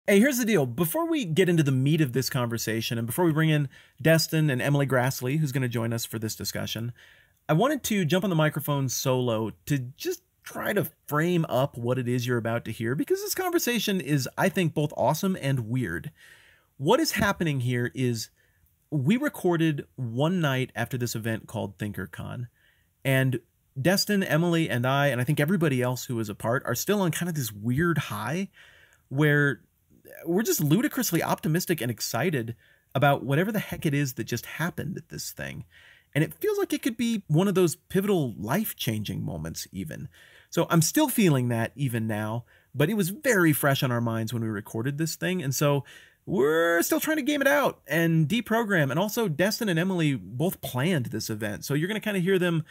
Hey, here's the deal. Before we get into the meat of this conversation, and before we bring in Destin and Emily Grassley, who's going to join us for this discussion, I wanted to jump on the microphone solo to just try to frame up what it is you're about to hear, because this conversation is, I think, both awesome and weird. What is happening here is we recorded one night after this event called ThinkerCon, and Destin, Emily, and I think everybody else who was a part are still on kind of this weird high where we're just ludicrously optimistic and excited about whatever the heck it is that just happened at this thing. And it feels like it could be one of those pivotal life-changing moments even. So I'm still feeling that even now, but it was very fresh on our minds when we recorded this thing. And so we're still trying to game it out and deprogram. And also Destin and Emily both planned this event. So you're going to kind of hear them,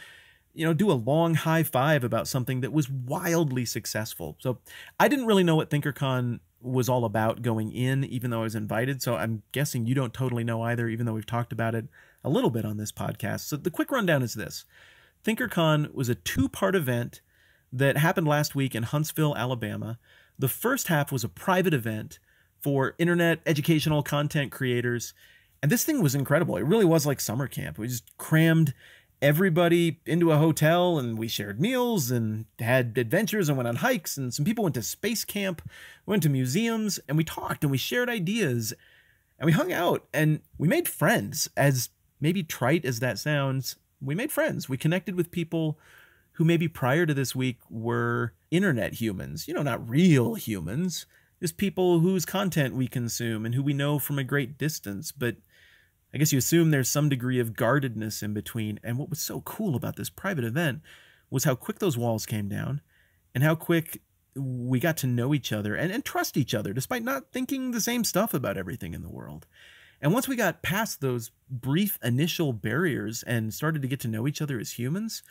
do a long high five about something that was wildly successful. So I didn't really know what ThinkerCon was all about going in, even though I was invited. So I'm guessing you don't totally know either, even though we've talked about it a little bit on this podcast. So the quick rundown is this. ThinkerCon was a two-part event that happened last week in Huntsville, Alabama. The first half was a private event for internet educational content creators. And this thing was incredible. It really was like summer camp. We just crammed everybody into a hotel and we shared meals and had adventures and went on hikes, and some people went to space camp, went to museums, and we talked and we shared ideas and we hung out and we made friends. As maybe trite as that sounds, we made friends. We connected with people who maybe prior to this week were internet humans, not real humans, just people whose content we consume and who we know from a great distance. But I guess you assume there's some degree of guardedness in between. And what was so cool about this private event was how quick those walls came down and how quick we got to know each other and trust each other, despite not thinking the same stuff about everything in the world. And once we got past those brief initial barriers and started to get to know each other as humans,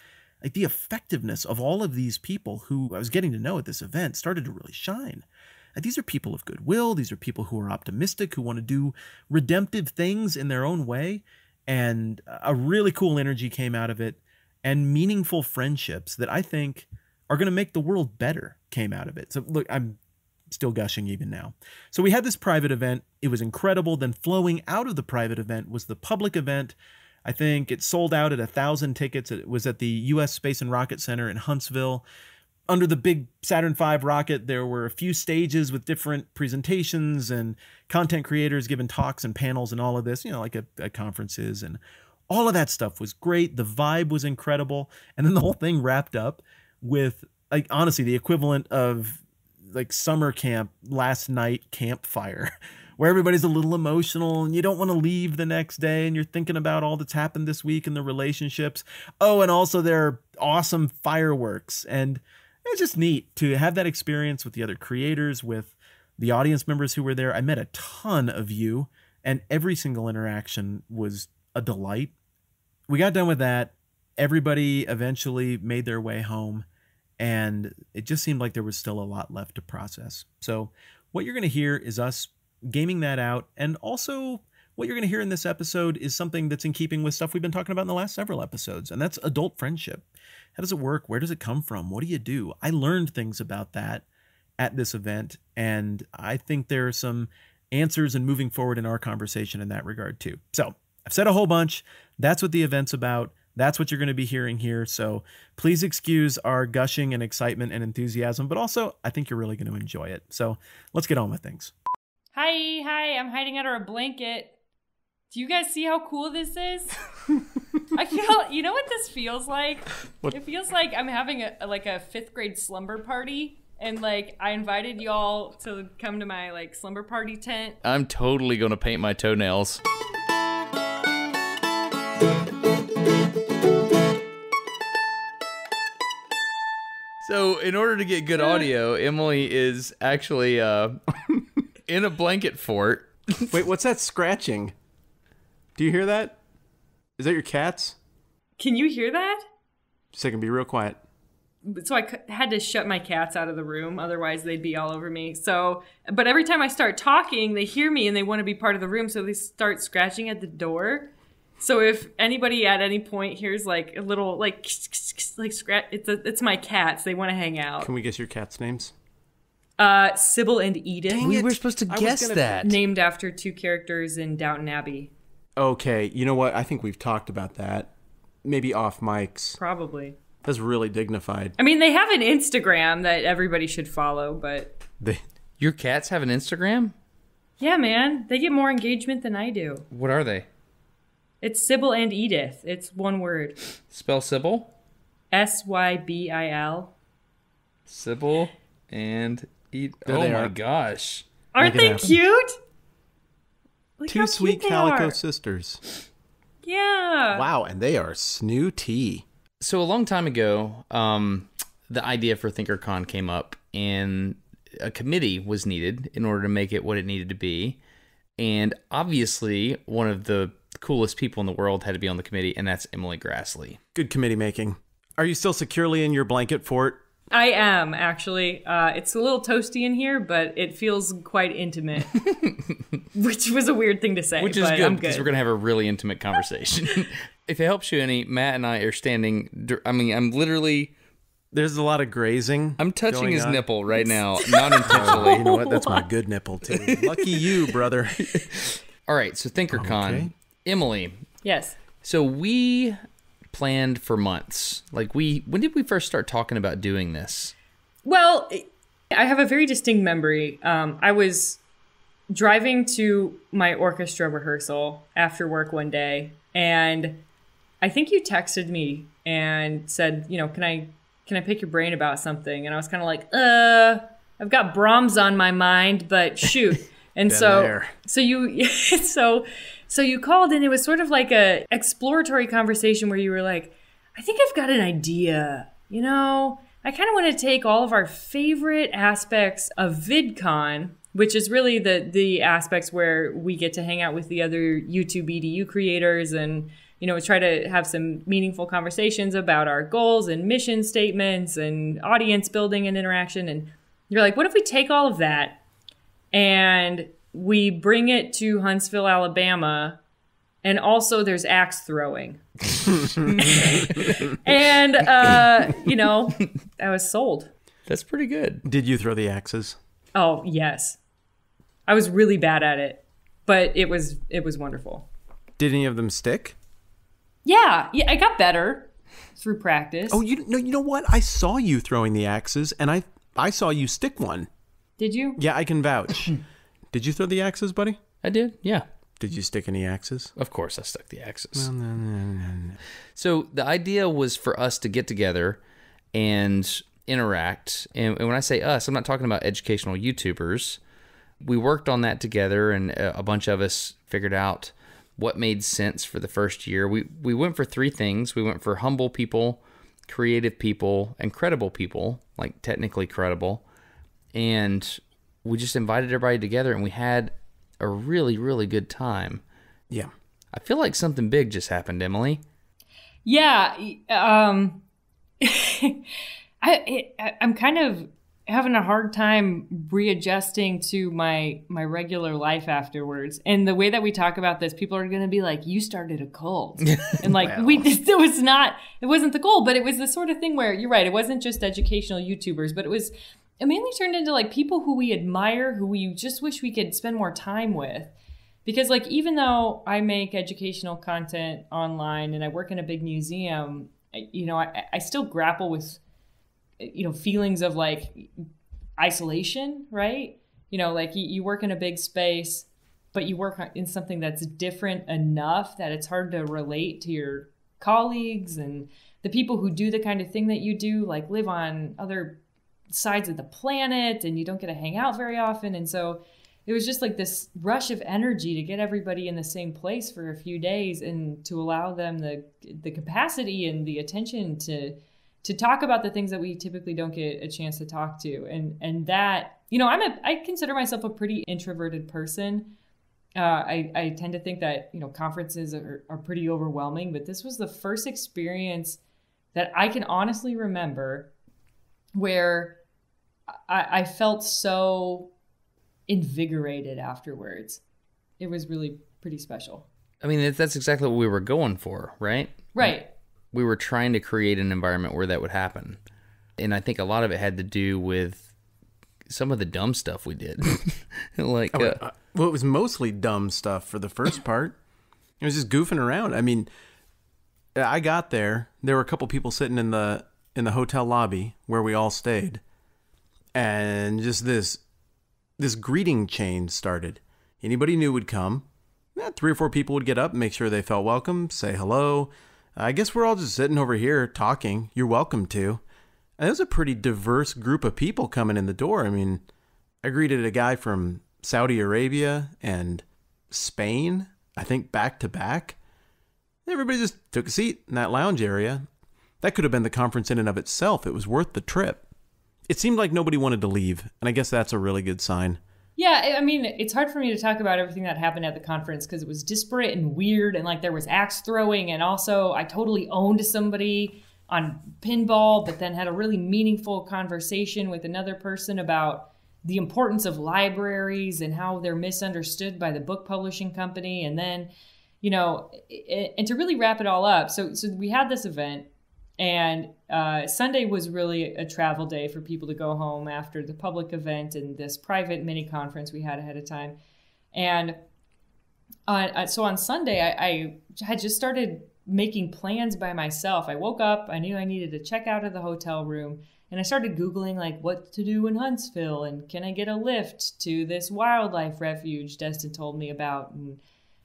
like the effectiveness of all of these people who I was getting to know at this event started to really shine. These are people of goodwill. These are people who are optimistic, who want to do redemptive things in their own way. And a really cool energy came out of it, and meaningful friendships that I think are going to make the world better came out of it. So look, I'm still gushing even now. So we had this private event. It was incredible. Then flowing out of the private event was the public event. I think it sold out at 1,000 tickets. It was at the U.S. Space and Rocket Center in Huntsville. Under the big Saturn V rocket, there were a few stages with different presentations and content creators giving talks and panels and all of this, like at conferences, and all of that stuff was great. The vibe was incredible. And then the whole thing wrapped up with, like, honestly, the equivalent of like summer camp last night campfire, where everybody's a little emotional and you don't want to leave the next day and you're thinking about all that's happened this week and the relationships. Oh, and also there are awesome fireworks. And it was just neat to have that experience with the other creators, with the audience members who were there. I met a ton of you, and every single interaction was a delight. We got done with that. Everybody eventually made their way home, and it just seemed like there was still a lot left to process. So what you're going to hear is us gaming that out, and also what you're going to hear in this episode is something that's in keeping with stuff we've been talking about in the last several episodes, and that's adult friendship. How does it work? Where does it come from? What do you do? I learned things about that at this event, and I think there are some answers and moving forward in our conversation in that regard too. So I've said a whole bunch. That's what the event's about. That's what you're going to be hearing here. So please excuse our gushing and excitement and enthusiasm, but also I think you're really going to enjoy it. So let's get on with things. Hi, I'm hiding under a blanket. Do you guys see how cool this is? I feel, you know what this feels like? What? It feels like I'm having a 5th grade slumber party, and like I invited y'all to come to my like slumber party tent. I'm totally gonna paint my toenails. So in order to get good audio, Emily is actually in a blanket fort. Wait, what's that scratching? Do you hear that? Is that your cats? Can you hear that? Just a second, be real quiet. So I had to shut my cats out of the room, otherwise they'd be all over me. So, but every time I start talking, they hear me and they want to be part of the room, so they start scratching at the door. So if anybody at any point hears like a little like scratch, it's my cats. They want to hang out. Can we guess your cats' names? Sybil and Edith. We were supposed to guess that. Named after 2 characters in Downton Abbey. Okay, you know what? I think we've talked about that. Maybe off mics. Probably. That's really dignified. I mean, they have an Instagram that everybody should follow, but... Your cats have an Instagram? Yeah, man. They get more engagement than I do. What are they? It's Sybil and Edith. It's one word. Spell Sybil? Sybil. Sybil and Edith. There Oh they my are. gosh. Aren't Make it they happen. cute? Look 2 how sweet cute they calico are. sisters. Yeah. Wow, and they are snooty. So a long time ago, the idea for ThinkerCon came up, and a committee was needed in order to make it what it needed to be. And obviously, one of the coolest people in the world had to be on the committee, and that's Emily Grassley. Good committee making. Are you still securely in your blanket fort? I am, actually. It's a little toasty in here, but it feels quite intimate. Which was a weird thing to say, Which is but good, I'm because good. we're going to have a really intimate conversation. If it helps you any, Matt and I are standing, I'm literally... There's a lot of grazing. I'm touching going his on. nipple right now, not intentionally. You know what? That's my good nipple, too. Lucky you, brother. All right, so ThinkerCon. Okay. Emily, Yes. so we planned for months. Like, when did we first start talking about doing this? Well, I have a very distinct memory. I was driving to my orchestra rehearsal after work one day, and I think you texted me and said, you know, can I pick your brain about something? And I was kind of like, I've got Brahms on my mind, but shoot. And so you called, and it was sort of like a exploratory conversation where you were like, I think I've got an idea. You know, I kind of want to take all of our favorite aspects of VidCon, which is really the aspects where we get to hang out with the other YouTube EDU creators and, you know, try to have some meaningful conversations about our goals and mission statements and audience building and interaction. And you're like, what if we take all of that and we bring it to Huntsville, Alabama, and also there's axe throwing. And, you know, I was sold. That's pretty good. Did you throw the axes? Oh, yes. I was really bad at it, but it was wonderful. Did any of them stick? Yeah, I got better through practice. Oh, you know what? I saw you throwing the axes, and I saw you stick one. Did you? Yeah, I can vouch. Did you throw the axes, buddy? I did, yeah. Did you stick any axes? Of course I stuck the axes. So the idea was for us to get together and interact. And when I say us, I'm not talking about educational YouTubers. We worked on that together, and a bunch of us figured out what made sense for the first year. We went for 3 things. We went for humble people, creative people, and credible people, like technically credible. And we just invited everybody together, and we had a really, really good time. Yeah. I feel like something big just happened, Emily. Yeah. I'm kind of having a hard time readjusting to my regular life afterwards. And the way that we talk about this, people are going to be like, you started a cult. And like, it wasn't the goal, but it was the sort of thing where, you're right, it wasn't just educational YouTubers, but it mainly turned into like people who we admire, who we just wish we could spend more time with. Because like, even though I make educational content online and I work in a big museum, you know, I still grapple with, you know, feelings of like isolation, right? You know, like you work in a big space, but you work in something that's different enough that it's hard to relate to your colleagues and the people who do the kind of thing that you do, like live on other sides of the planet, and you don't get to hang out very often. And so it was just like this rush of energy to get everybody in the same place for a few days and to allow them the capacity and the attention to talk about the things that we typically don't get a chance to talk to. And that, you know, I consider myself a pretty introverted person. I tend to think that, you know, conferences are pretty overwhelming, but this was the first experience that I can honestly remember where I felt so invigorated afterwards. It was really pretty special. I mean, that's exactly what we were going for, right? Right. We were trying to create an environment where that would happen. And I think a lot of it had to do with some of the dumb stuff we did. Well, it was mostly dumb stuff for the first part. It was just goofing around. I mean, I got there. There were a couple people sitting in the hotel lobby where we all stayed, and just this greeting chain started. Anybody new would come. 3 or 4 people would get up, make sure they felt welcome, say hello. I guess we're all just sitting over here talking. You're welcome to. And it was a pretty diverse group of people coming in the door. I mean, I greeted a guy from Saudi Arabia and Spain, I think back to back. Everybody just took a seat in that lounge area. That could have been the conference in and of itself. It was worth the trip. It seemed like nobody wanted to leave, and I guess that's a really good sign. Yeah, I mean, it's hard for me to talk about everything that happened at the conference because it was disparate and weird, and like there was axe throwing, and also I totally owned somebody on pinball, but then had a really meaningful conversation with another person about the importance of libraries and how they're misunderstood by the book publishing company. And then, you know, and to really wrap it all up, so we had this event, and Sunday was really a travel day for people to go home after the public event and this private mini conference we had ahead of time. And so on Sunday, I had just started making plans by myself. I woke up, I knew I needed to check out of the hotel room, and I started Googling like what to do in Huntsville and can I get a lift to this wildlife refuge Destin told me about.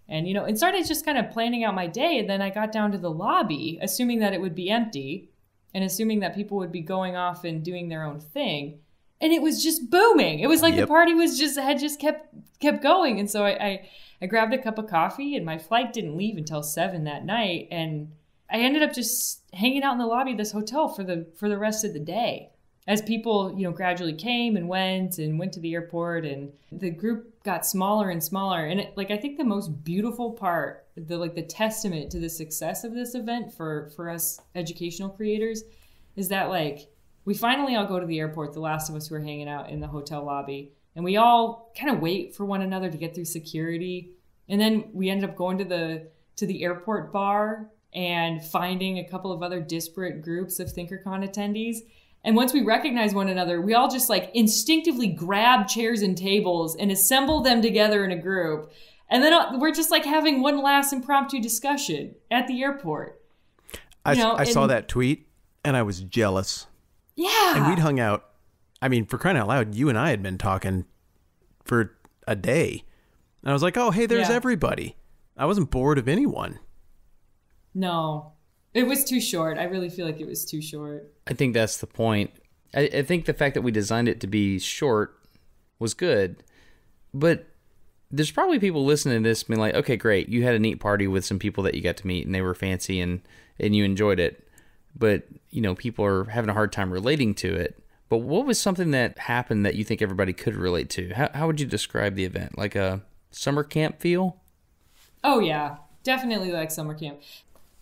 And you know, and started just kind of planning out my day. And then I got down to the lobby, assuming that it would be empty and assuming that people would be going off and doing their own thing. And it was just booming. It was like the party had just kept going. And so I grabbed a cup of coffee, and my flight didn't leave until 7 that night. And I ended up just hanging out in the lobby of this hotel for the rest of the day. As people, you know, gradually came and went to the airport, and the group got smaller and smaller. And I think the most beautiful part, the testament to the success of this event for us educational creators, is that like we finally all go to the airport, the last of us who are hanging out in the hotel lobby, and we all kind of wait for one another to get through security. And then we ended up going to the airport bar and finding a couple of other disparate groups of ThinkerCon attendees. And once we recognize one another, we all just like instinctively grab chairs and tables and assemble them together in a group. And then we're just like having one last impromptu discussion at the airport. I saw that tweet and I was jealous. Yeah. And we'd hung out. I mean, for crying out loud, you and I had been talking for a day. And I was like, oh, hey, there's everybody. I wasn't bored of anyone. No. It was too short. I really feel like it was too short. I think that's the point. I think the fact that we designed it to be short was good. But there's probably people listening to this being like, okay, great. You had a neat party with some people that you got to meet and they were fancy and you enjoyed it. But, you know, people are having a hard time relating to it. But what was something that happened that you think everybody could relate to? How would you describe the event? Like a summer camp feel? Oh, yeah. Definitely like summer camp.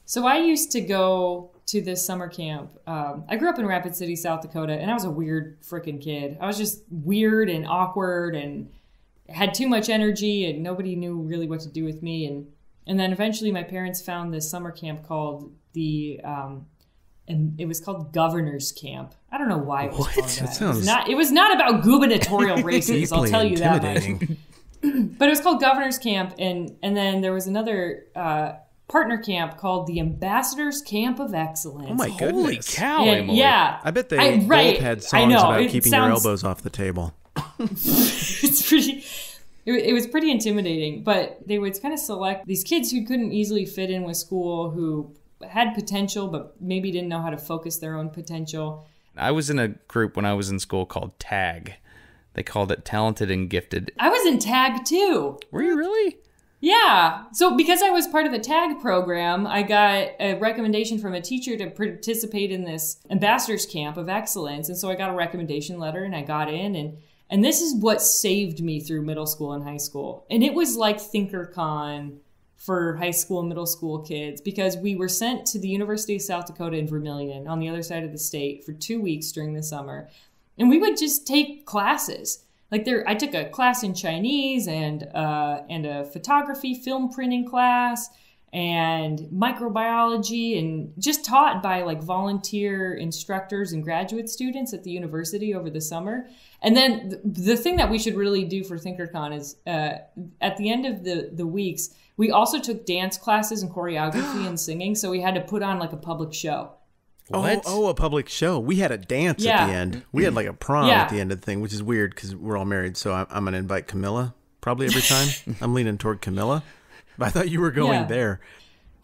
So I used to go to this summer camp. I grew up in Rapid City, South Dakota, and I was a weird freaking kid. I was just weird and awkward and had too much energy, and nobody knew really what to do with me. And then eventually my parents found this summer camp called and it was called Governor's Camp. I don't know why it was called that. It was not about gubernatorial races, I'll tell you that much. But it was called Governor's Camp, and then there was another partner camp called the Ambassadors Camp of Excellence. Oh my goodness. Holy cow, Emily. Yeah. I bet they both had songs about keeping your elbows off the table. It was pretty intimidating, but they would kind of select these kids who couldn't easily fit in with school, who had potential but maybe didn't know how to focus their own potential. I was in a group when I was in school called TAG. They called it Talented and Gifted. I was in TAG too. Were you really? Yeah. So because I was part of the TAG program, I got a recommendation from a teacher to participate in this Ambassadors Camp of Excellence. And so I got a recommendation letter and I got in. And this is what saved me through middle school and high school. And it was like ThinkerCon for high school and middle school kids, because we were sent to the University of South Dakota in Vermilion on the other side of the state for 2 weeks during the summer. And we would just take classes. Like I took a class in Chinese and a photography film printing class. and microbiology, and just taught by like volunteer instructors and graduate students at the university over the summer. And then the thing that we should really do for ThinkerCon is at the end of the weeks, we also took dance classes and choreography and singing. So we had to put on like a public show. What? Oh, a public show. We had a dance at the end. We had like a prom at the end of the thing, which is weird because we're all married. So I'm going to invite Camilla probably every time. I'm leaning toward Camilla. But I thought you were going there.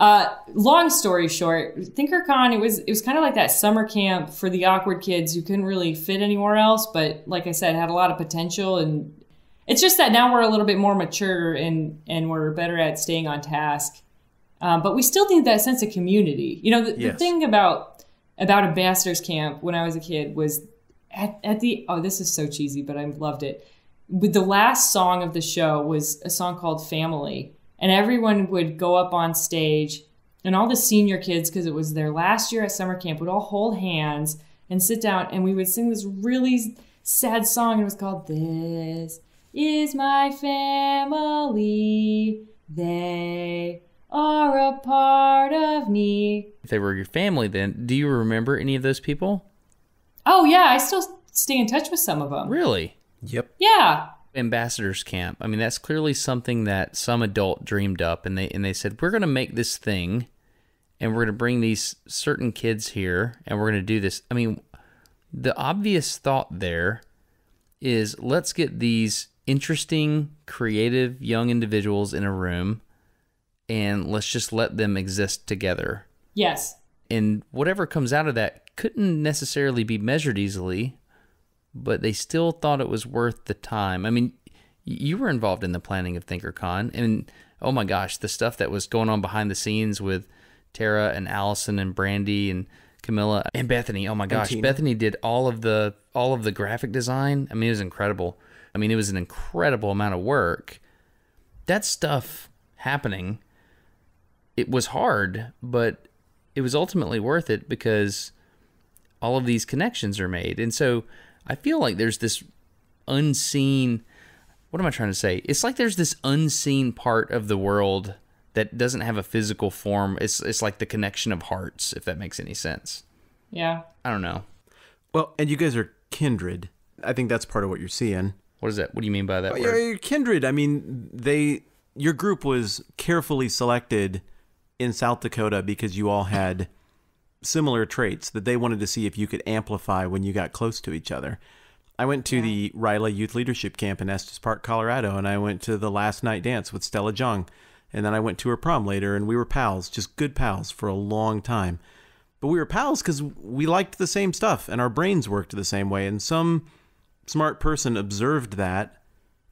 Long story short, ThinkerCon, it was kind of like that summer camp for the awkward kids who couldn't really fit anywhere else. But like I said, had a lot of potential. And it's just that now we're a little bit more mature and we're better at staying on task. But we still need that sense of community. You know, the thing about Ambassadors Camp when I was a kid was at the, this is so cheesy, but I loved it. With the last song of the show was a song called Family. And everyone would go up on stage, and all the senior kids, because it was their last year at summer camp, would all hold hands and sit down, and we would sing this really sad song, and it was called This Is My Family, They Are a Part of Me. If they were your family, then do you remember any of those people? Oh, yeah, I still stay in touch with some of them. Really? Yep. Yeah. Ambassadors Camp. I mean, that's clearly something that some adult dreamed up, and they said, we're going to make this thing, and we're going to bring these certain kids here, and we're going to do this. I mean, the obvious thought there is, let's get these interesting, creative young individuals in a room, and let's just let them exist together. Yes. And whatever comes out of that couldn't necessarily be measured easily, but they still thought it was worth the time. I mean, you were involved in the planning of ThinkerCon, and oh my gosh, the stuff that was going on behind the scenes with Tara and Allison and Brandy and Camilla and Bethany. Oh my gosh, Bethany did all of the graphic design. I mean, it was incredible. I mean, it was an incredible amount of work. That stuff happening, it was hard, but it was ultimately worth it because all of these connections are made. And so I feel like there's this unseen, what am I trying to say? It's like there's this unseen part of the world that doesn't have a physical form. It's like the connection of hearts, if that makes any sense. Yeah. I don't know. Well, and you guys are kindred. I think that's part of what you're seeing. What is that? What do you mean by that word? You're kindred. I mean, your group was carefully selected in South Dakota because you all had similar traits that they wanted to see if you could amplify when you got close to each other. I went to the Riley Youth Leadership Camp in Estes Park, Colorado, and I went to the last night dance with Stella Jung. And then I went to her prom later, and we were pals, just good pals for a long time. But we were pals because we liked the same stuff, and our brains worked the same way. And some smart person observed that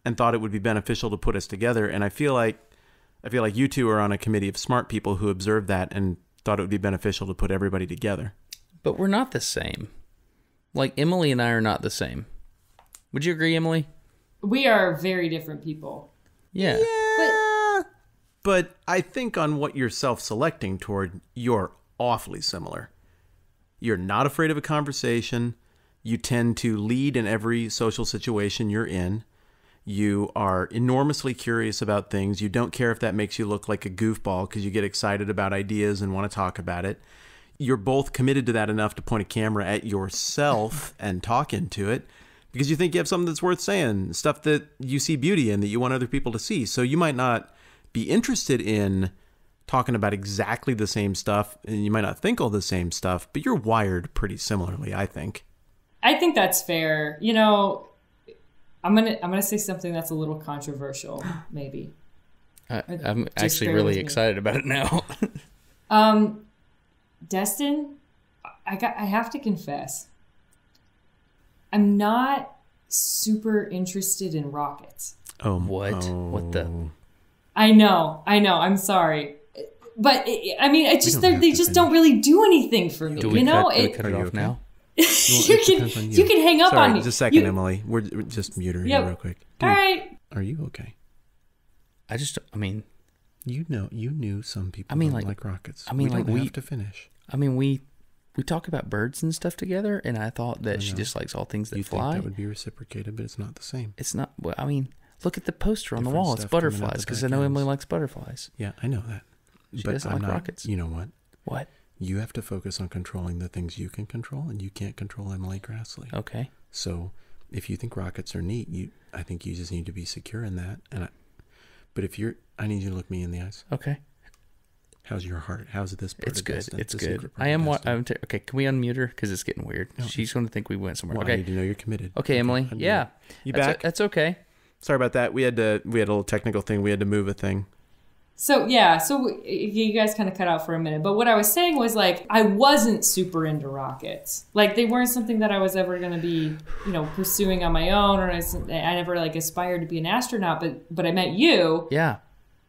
and thought it would be beneficial to put us together. And I feel like you two are on a committee of smart people who observed that and thought it would be beneficial to put everybody together. But we're not the same. Like, Emily and I are not the same. Would you agree, Emily? We are very different people. Yeah. But I think on what you're self-selecting toward, you're awfully similar. You're not afraid of a conversation. You tend to lead in every social situation you're in. You are enormously curious about things. You don't care if that makes you look like a goofball because you get excited about ideas and want to talk about it. You're both committed to that enough to point a camera at yourself and talk into it because you think you have something that's worth saying, stuff that you see beauty in that you want other people to see. So you might not be interested in talking about exactly the same stuff, and you might not think all the same stuff, but you're wired pretty similarly, I think. I think that's fair. You know, I'm gonna say something that's a little controversial, maybe. I'm actually really excited about it now. Destin, I have to confess, I'm not super interested in rockets. Oh, what? Oh. What the? I know. I'm sorry, but I mean, it just they just don't really do anything for me. Do we cut it off now? You can hang up on me. Just a second, Emily. We're just mute her here real quick. All right. Are you okay? I mean, you knew some people don't like rockets. I mean, we have to finish. I mean, we talk about birds and stuff together, and I thought that she just likes all things that fly. You think that would be reciprocated, but it's not the same. It's not. Well, I mean, look at the poster on the wall. It's butterflies, because I know Emily likes butterflies. Yeah, I know that. She doesn't like rockets. You know what? What? You have to focus on controlling the things you can control, and you can't control Emily Grassley. Okay. So if you think rockets are neat, I think you just need to be secure in that. But if I need you to look me in the eyes. Okay. How's your heart? How's this part It's of good. Destin? It's good. I am what okay, can we unmute her? Because it's getting weird. No. She's going to think we went somewhere. Well, okay. I need to know you're committed. Okay, Emily. Yeah. You back? That's okay. Sorry about that. We had a little technical thing. We had to move a thing. So you guys kind of cut out for a minute. But what I was saying was, like, I wasn't super into rockets. Like, they weren't something that I was ever going to be, pursuing on my own, or I never, like, aspired to be an astronaut. But I met you. Yeah.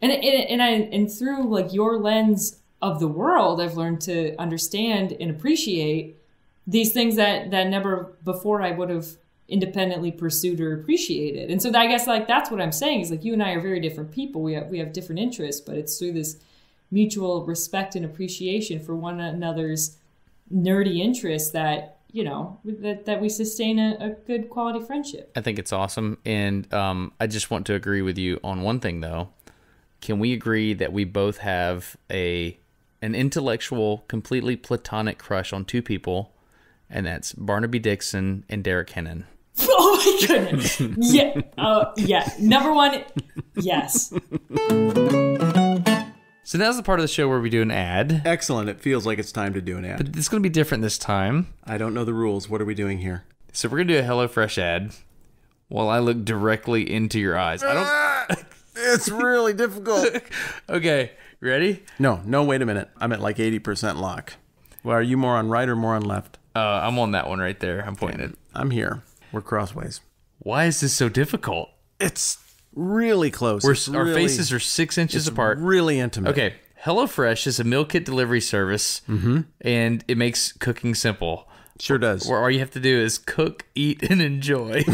And through, like, your lens of the world, I've learned to understand and appreciate these things that never before I would have independently pursued or appreciated. And so I guess, like, that's what I'm saying is, like, you and I are very different people. We have different interests, but it's through this mutual respect and appreciation for one another's nerdy interests that, that we sustain a good quality friendship. I think it's awesome. And I just want to agree with you on one thing, though. Can we agree that we both have an intellectual, completely platonic crush on two people, and that's Barnaby Dixon and Derek Hennon? Oh my goodness. Yeah. Yeah. Number one, yes. So now's the part of the show where we do an ad. Excellent. It feels like it's time to do an ad. But it's going to be different this time. I don't know the rules. What are we doing here? So we're going to do a HelloFresh ad while I look directly into your eyes. It's really difficult. Okay. Ready? No, wait a minute. I'm at like 80% lock. Well, are you more on right or more on left? I'm on that one right there. I'm pointing it. I'm here. We're crossways. Why is this so difficult? It's really close. Our faces are 6 inches apart. Really intimate. Okay. HelloFresh is a meal kit delivery service, and it makes cooking simple. Sure does. Where all you have to do is cook, eat, and enjoy.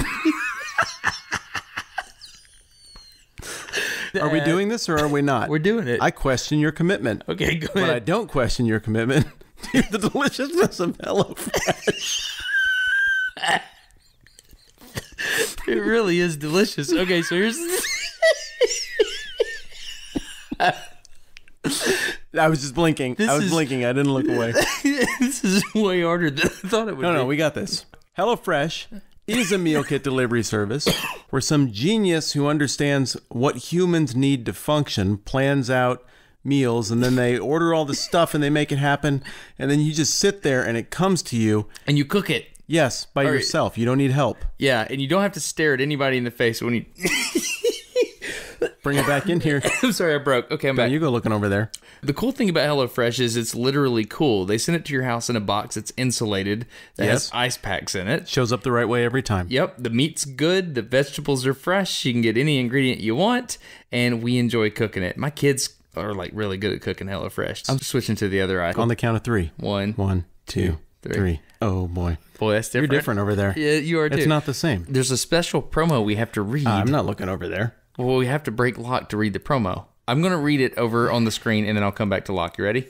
Are we doing this or are we not? We're doing it. I question your commitment. Okay, go ahead. But I don't question your commitment to the deliciousness of HelloFresh. It really is delicious. Okay, so here's... I was just blinking. Blinking. I didn't look away. This is way harder than I thought it would be. No, we got this. HelloFresh is a meal kit delivery service where some genius who understands what humans need to function plans out meals, and then they order all the stuff and they make it happen, and then you just sit there and it comes to you. And you cook it. Yes, by yourself. You don't need help. Yeah, and you don't have to stare at anybody in the face when you... Bring it back in here. I'm sorry, I broke. Okay, I'm back. You go looking over there. The cool thing about HelloFresh is it's literally cool. They send it to your house in a box that's insulated, that has ice packs in it. Shows up the right way every time. Yep, the meat's good, the vegetables are fresh, you can get any ingredient you want, and we enjoy cooking it. My kids are like really good at cooking HelloFresh. I'm switching to the other eye. On the count of three. 1, 2, 3. Oh, boy. Boy, that's different. You're different over there. Yeah, you are too. It's not the same. There's a special promo we have to read. I'm not looking over there. Well, we have to break lock to read the promo. I'm going to read it over on the screen, and then I'll come back to lock. You ready?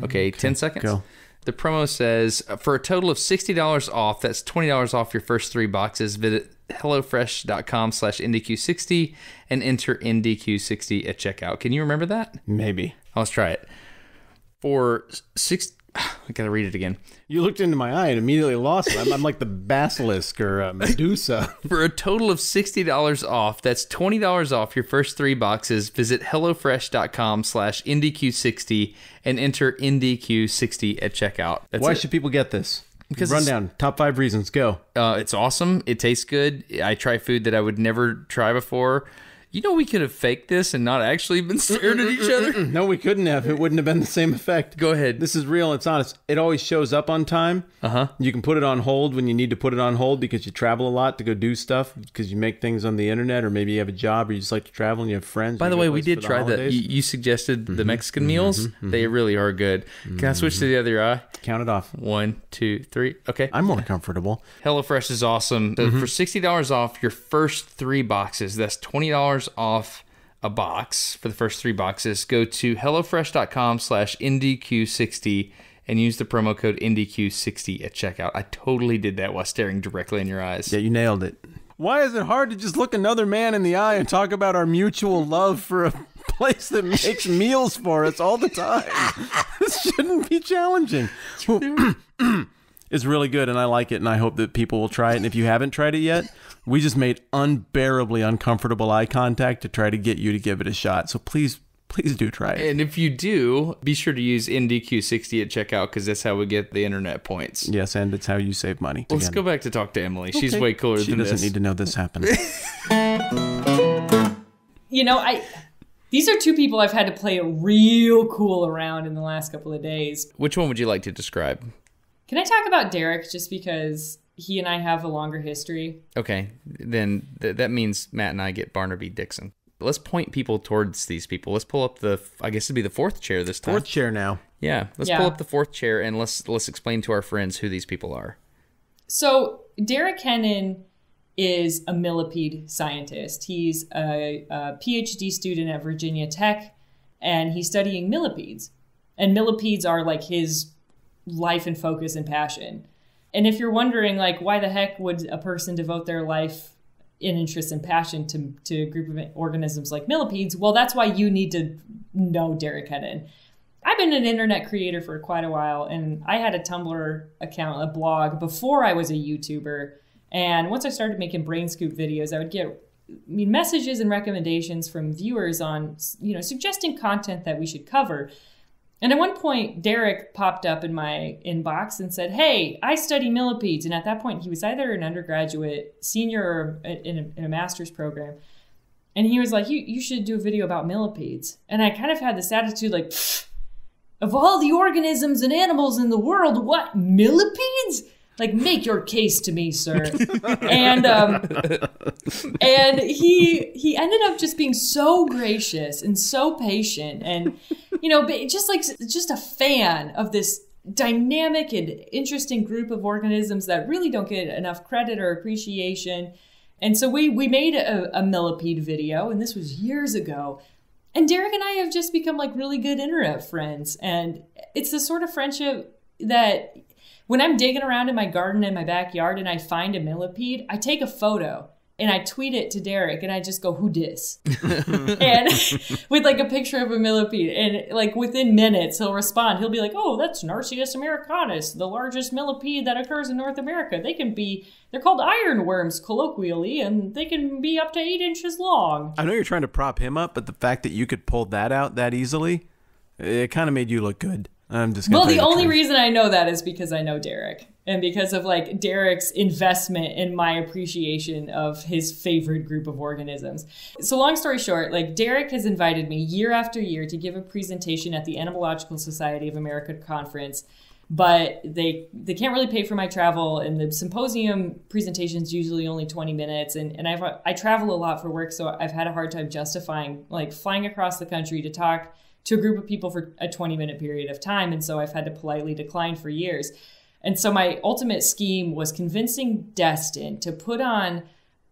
Okay, 10 seconds. Go. The promo says, for a total of $60 off, that's $20 off your first 3 boxes, visit HelloFresh.com/NDQ60 and enter NDQ60 at checkout. Can you remember that? Maybe. Let's try it. For I got to read it again. You looked into my eye and immediately lost it. I'm like the basilisk or Medusa. For a total of $60 off, that's $20 off your first 3 boxes. Visit HelloFresh.com/NDQ60 and enter NDQ60 at checkout. Why should people get this? Because Run down. Top 5 reasons. Go. It's awesome. It tastes good. I try food that I would never try before. You know, we could have faked this and not actually been staring at each other. No, we couldn't have. It wouldn't have been the same effect. Go ahead. This is real. It's honest. It always shows up on time. You can put it on hold when you need to put it on hold because you travel a lot to go do stuff because you make things on the internet, or maybe you have a job or you just like to travel and you have friends. By the way, we did try that. You suggested the Mexican meals. They really are good. Can I switch to the other eye? Count it off. 1, 2, 3. Okay. I'm more comfortable. HelloFresh is awesome. So for $60 off your first 3 boxes, that's $20 off a box for the first 3 boxes. Go to HelloFresh.com/NDQ60 and use the promo code NDQ60 at checkout. I totally did that while staring directly in your eyes. Yeah, you nailed it. Why is it hard to just look another man in the eye and talk about our mutual love for place that makes meals for us all the time. This shouldn't be challenging. It's really good, and I like it, and I hope that people will try it. And if you haven't tried it yet, we just made unbearably uncomfortable eye contact to try to get you to give it a shot. So please do try it. And if you do, be sure to use NDQ60 at checkout, because that's how we get the internet points. Yes, and it's how you save money. Let's go back to talk to Emily. She's way cooler than this. She doesn't need to know this happened. You know, these are two people I've had to play a real cool around in the last couple of days. Which one would you like to describe? Can I talk about Derek just because he and I have a longer history? Okay, then that means Matt and I get Barnaby Dixon. Let's point people towards these people. Let's pull up I guess it'd be the fourth chair this time. Fourth chair now. Yeah, let's pull up the fourth chair and let's explain to our friends who these people are. So Derek Hennon is a millipede scientist. He's a PhD student at Virginia Tech, and he's studying millipedes. And millipedes are like his life and focus and passion. And if you're wondering, like, why the heck would a person devote their life in interest and passion to a group of organisms like millipedes? Well, that's why you need to know Derek Hennon. I've been an internet creator for quite a while, and I had a Tumblr account, a blog, before I was a YouTuber. And once I started making brain scoop videos, I would get messages and recommendations from viewers on, suggesting content that we should cover. And at one point, Derek popped up in my inbox and said, "Hey, I study millipedes." And at that point, he was either an undergraduate, senior, or in a master's program. And he was like, you should do a video about millipedes. And I kind of had this attitude like, of all the organisms and animals in the world, what, millipedes? Like, make your case to me, sir. And he ended up just being so gracious and so patient, and just a fan of this dynamic and interesting group of organisms that really don't get enough credit or appreciation. And so we made a millipede video, and this was years ago. And Derek and I have just become like really good internet friends, and it's the sort of friendship that, when I'm digging around in my garden in my backyard and I find a millipede, I take a photo and I tweet it to Derek and I just go, "Who dis?" And with like a picture of a millipede. And like within minutes, he'll respond. He'll be like, "Oh, that's Narcissus americanus, the largest millipede that occurs in North America. They're called ironworms colloquially, and they can be up to 8 inches long." I know you're trying to prop him up, but the fact that you could pull that out that easily, it kind of made you look good. I'm just Well, the only reason I know that is because I know Derek, and because of like Derek's investment in my appreciation of his favorite group of organisms. So long story short, like Derek has invited me year after year to give a presentation at the Entomological Society of America conference, but they can't really pay for my travel, and the symposium presentation is usually only 20 minutes, and I travel a lot for work, so I've had a hard time justifying like flying across the country to talk to a group of people for a 20-minute period of time. And so I've had to politely decline for years. And so my ultimate scheme was convincing Destin to put on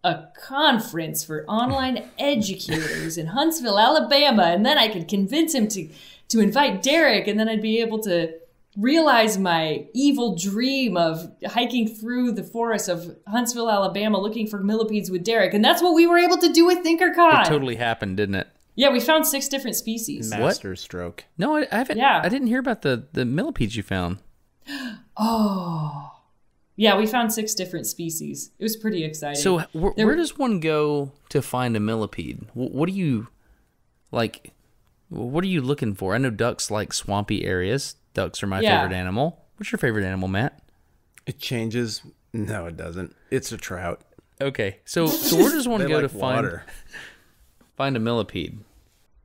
a conference for online educators in Huntsville, Alabama. And then I could convince him to invite Derek. And then I'd be able to realize my evil dream of hiking through the forests of Huntsville, Alabama, looking for millipedes with Derek. And that's what we were able to do with ThinkerCon. It totally happened, didn't it? Yeah, we found 6 different species. Master stroke. No, I haven't. Yeah. I didn't hear about the millipedes you found. Oh. Yeah, we found 6 different species. It was pretty exciting. So where does one go to find a millipede? What do you, like, what are you looking for? I know ducks like swampy areas. Ducks are my favorite animal. What's your favorite animal, Matt? It changes. No, it doesn't. It's a trout. Okay, so where does one go like to find a millipede?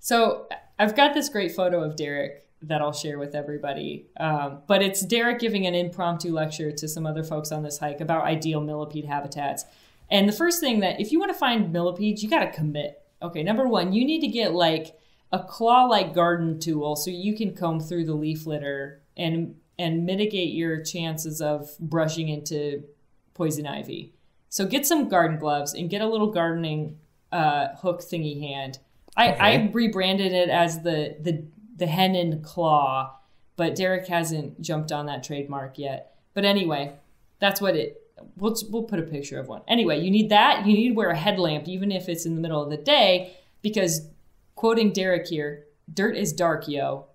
So I've got this great photo of Derek that I'll share with everybody. But it's Derek giving an impromptu lecture to some other folks on this hike about ideal millipede habitats. And the first thing that, if you want to find millipedes, you got to commit. Okay, number one, you need to get like a claw-like garden tool so you can comb through the leaf litter and mitigate your chances of brushing into poison ivy. So get some garden gloves and get a little gardening hook thingy hand. I rebranded it as the Hennon Claw, but Derek hasn't jumped on that trademark yet. But anyway, that's what we'll put a picture of one. Anyway, you need that. You need to wear a headlamp, even if it's in the middle of the day, because quoting Derek here, dirt is dark, yo.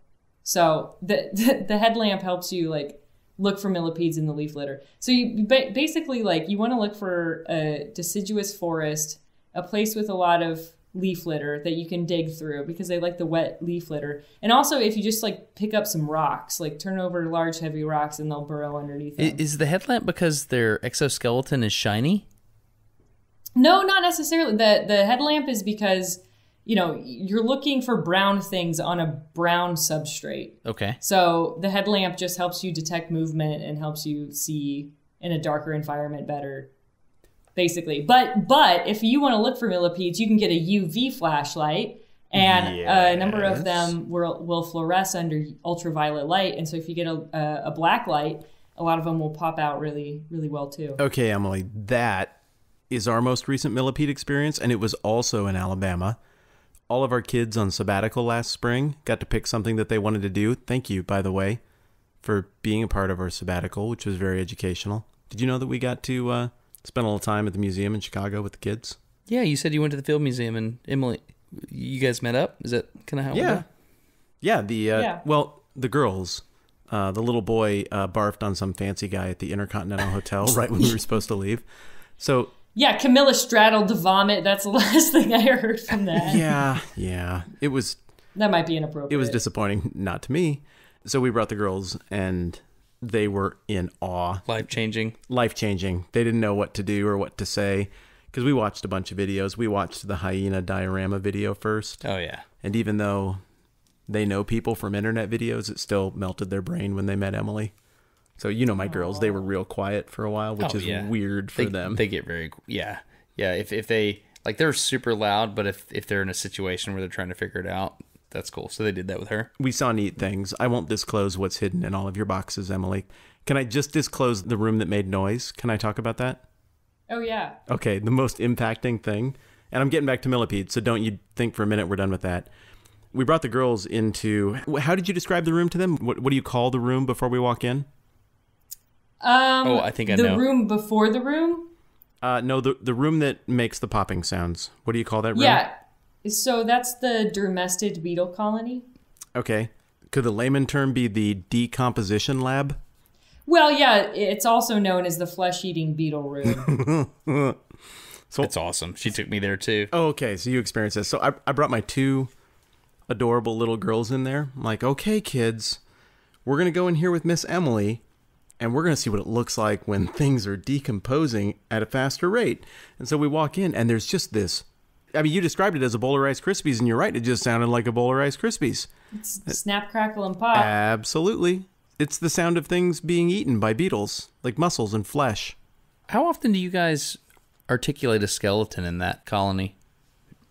So the headlamp helps you like look for millipedes in the leaf litter. So you basically like you want to look for a deciduous forest, a place with a lot of leaf litter that you can dig through because they like the wet leaf litter. And also if you just like pick up some rocks, like turn over large heavy rocks and they'll burrow underneath them. Is the headlamp because their exoskeleton is shiny? No, not necessarily. The headlamp is because, you know, you're looking for brown things on a brown substrate. Okay. So the headlamp just helps you detect movement and helps you see in a darker environment better, basically. But if you want to look for millipedes, you can get a UV flashlight, and a number of them will fluoresce under ultraviolet light. And so if you get a black light, a lot of them will pop out really, really well too. Okay, Emily, that is our most recent millipede experience, and it was also in Alabama. All of our kids on sabbatical last spring got to pick something that they wanted to do. Thank you, by the way, for being a part of our sabbatical, which was very educational. Did you know that we got to spend a little time at the museum in Chicago with the kids? Yeah, you said you went to the Field Museum, and Emily, you guys met up? Is that kind of how it went? Yeah, well, the girls, the little boy barfed on some fancy guy at the Intercontinental Hotel right when we were supposed to leave. So... yeah, Camilla straddled the vomit. That's the last thing I heard from that. Yeah. It was... that might be inappropriate. It was disappointing, not to me. So we brought the girls, and they were in awe. Life-changing. Life-changing. They didn't know what to do or what to say, because we watched a bunch of videos. We watched the hyena diorama video first. Oh, yeah. And even though they know people from internet videos, it still melted their brain when they met Emily. So, you know, my girls, they were real quiet for a while, which is weird for them. They get very, yeah. If they, like, they're super loud, but if they're in a situation where they're trying to figure it out, that's cool. So they did that with her. We saw neat things. I won't disclose what's hidden in all of your boxes, Emily. Can I just disclose the room that made noise? Can I talk about that? Oh, yeah. Okay, the most impacting thing. And I'm getting back to Millipede, so don't you think for a minute we're done with that. We brought the girls into, how did you describe the room to them? What do you call the room before we walk in? I think I know. The room before the room? No, the room that makes the popping sounds. What do you call that room? Yeah. So that's the dermestid beetle colony. Okay. Could the layman term be the decomposition lab? Well, yeah, it's also known as the flesh-eating beetle room. So it's awesome. She took me there too. Oh, okay. So you experienced this. So I brought my two adorable little girls in there. I'm like, okay, kids, we're going to go in here with Miss Emily, and we're going to see what it looks like when things are decomposing at a faster rate. And so we walk in, and there's just this. I mean, you described it as a bowl of Rice Krispies, and you're right. It just sounded like a bowl of Rice Krispies. It's snap, crackle, and pop. Absolutely. It's the sound of things being eaten by beetles, like mussels and flesh. How often do you guys articulate a skeleton in that colony?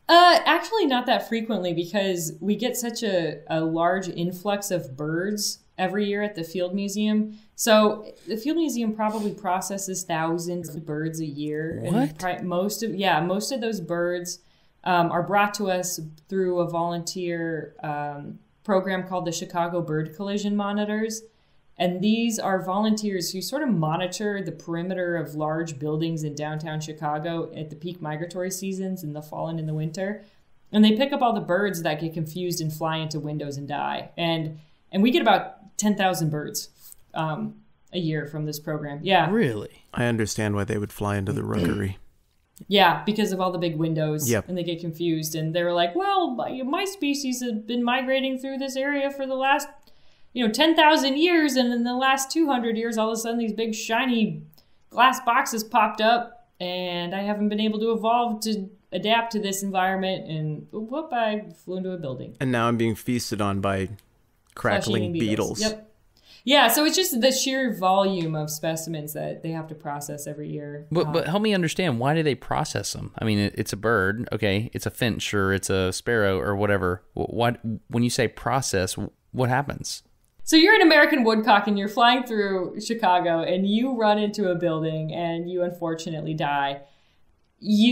Actually, not that frequently, because we get such a large influx of birds every year at the Field Museum. So the Field Museum probably processes thousands of birds a year. What? And most of those birds are brought to us through a volunteer program called the Chicago Bird Collision Monitors. And these are volunteers who sort of monitor the perimeter of large buildings in downtown Chicago at the peak migratory seasons in the fall and in the winter. And they pick up all the birds that get confused and fly into windows and die. And we get about 10,000 birds a year from this program. Yeah. Really? I understand why they would fly into the Rookery. Yeah, because of all the big windows. Yep. And they get confused. And they're like, well, my species has been migrating through this area for the last 10,000 years, and in the last 200 years, all of a sudden these big shiny glass boxes popped up, and I haven't been able to evolve to adapt to this environment, and whoop, I flew into a building. And now I'm being feasted on by crackling beetles. Yep. Yeah, so it's just the sheer volume of specimens that they have to process every year. But help me understand, why do they process them? I mean, it's a bird, okay, it's a finch, or it's a sparrow, or whatever. What, when you say process, what happens? So you're an American woodcock and you're flying through Chicago and you run into a building and you unfortunately die.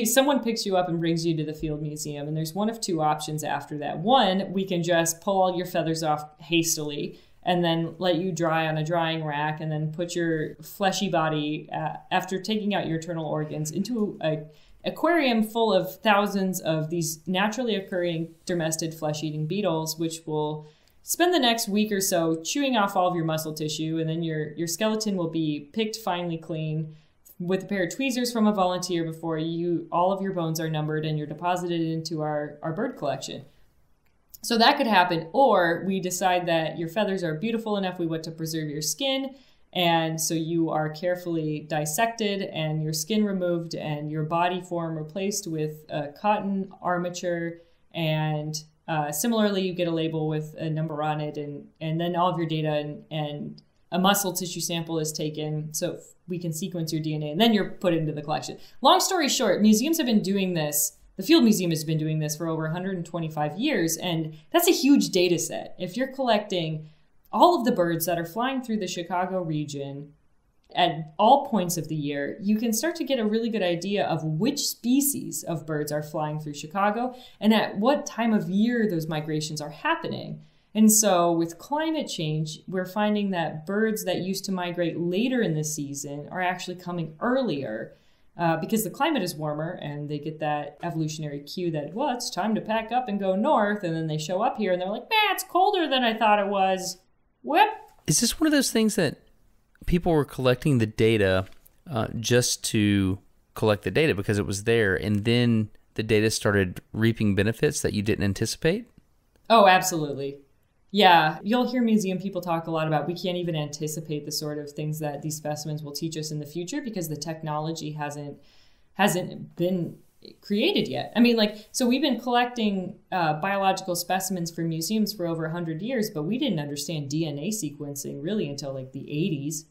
Someone picks you up and brings you to the Field Museum, and there's one of two options after that. One, we can just pull all your feathers off hastily and then let you dry on a drying rack and then put your fleshy body, after taking out your internal organs, into a aquarium full of thousands of these naturally occurring dermestid flesh-eating beetles, which will spend the next week or so chewing off all of your muscle tissue, and then your skeleton will be picked finely clean with a pair of tweezers from a volunteer before all of your bones are numbered and you're deposited into our bird collection. So that could happen, or we decide that your feathers are beautiful enough, we want to preserve your skin, and so you are carefully dissected and your skin removed and your body form replaced with a cotton armature, and similarly you get a label with a number on it, and then all of your data and a muscle tissue sample is taken so we can sequence your DNA, and then you're put into the collection. Long story short, museums have been doing this. The Field Museum has been doing this for over 125 years, and that's a huge data set. If you're collecting all of the birds that are flying through the Chicago region at all points of the year, you can start to get a really good idea of which species of birds are flying through Chicago and at what time of year those migrations are happening. And so with climate change, we're finding that birds that used to migrate later in the season are actually coming earlier because the climate is warmer and they get that evolutionary cue that, well, it's time to pack up and go north. And then they show up here and they're like, man, it's colder than I thought it was. Whoop. Is this one of those things that people were collecting the data just to collect the data because it was there, and then the data started reaping benefits that you didn't anticipate? Oh, absolutely. Yeah, you'll hear museum people talk a lot about we can't even anticipate the sort of things that these specimens will teach us in the future because the technology hasn't been created yet. I mean, so we've been collecting biological specimens for museums for over 100 years, but we didn't understand DNA sequencing really until the 80s.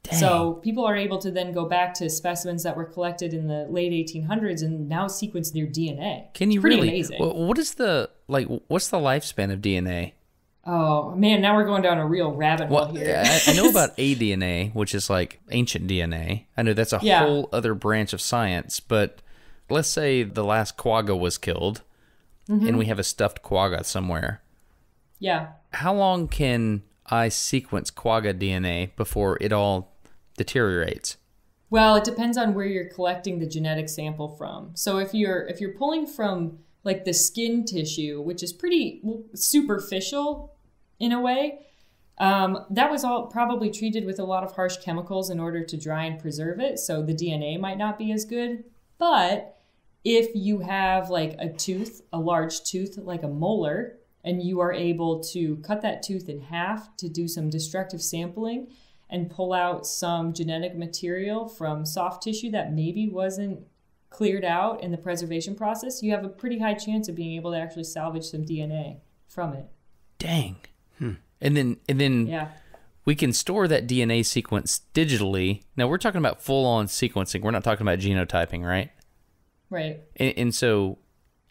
Dang. So people are able to then go back to specimens that were collected in the late 1800s and now sequence their DNA. Can you it's pretty really? Amazing. What's the lifespan of DNA? Oh, man, now we're going down a real rabbit hole here. I know about aDNA, which is like ancient DNA. I know that's a whole other branch of science, but let's say the last quagga was killed and we have a stuffed quagga somewhere. Yeah. How long can I sequence quagga DNA before it all deteriorates? Well, it depends on where you're collecting the genetic sample from. So if you're pulling from the skin tissue, which is pretty superficial in a way, that was all probably treated with a lot of harsh chemicals in order to dry and preserve it. So the DNA might not be as good. But if you have a tooth, a large tooth, like a molar, and you are able to cut that tooth in half to do some destructive sampling and pull out some genetic material from soft tissue that maybe wasn't cleared out in the preservation process, you have a pretty high chance of being able to actually salvage some DNA from it. Dang. And then we can store that DNA sequence digitally. Now we're talking about full-on sequencing. We're not talking about genotyping, right? Right. And so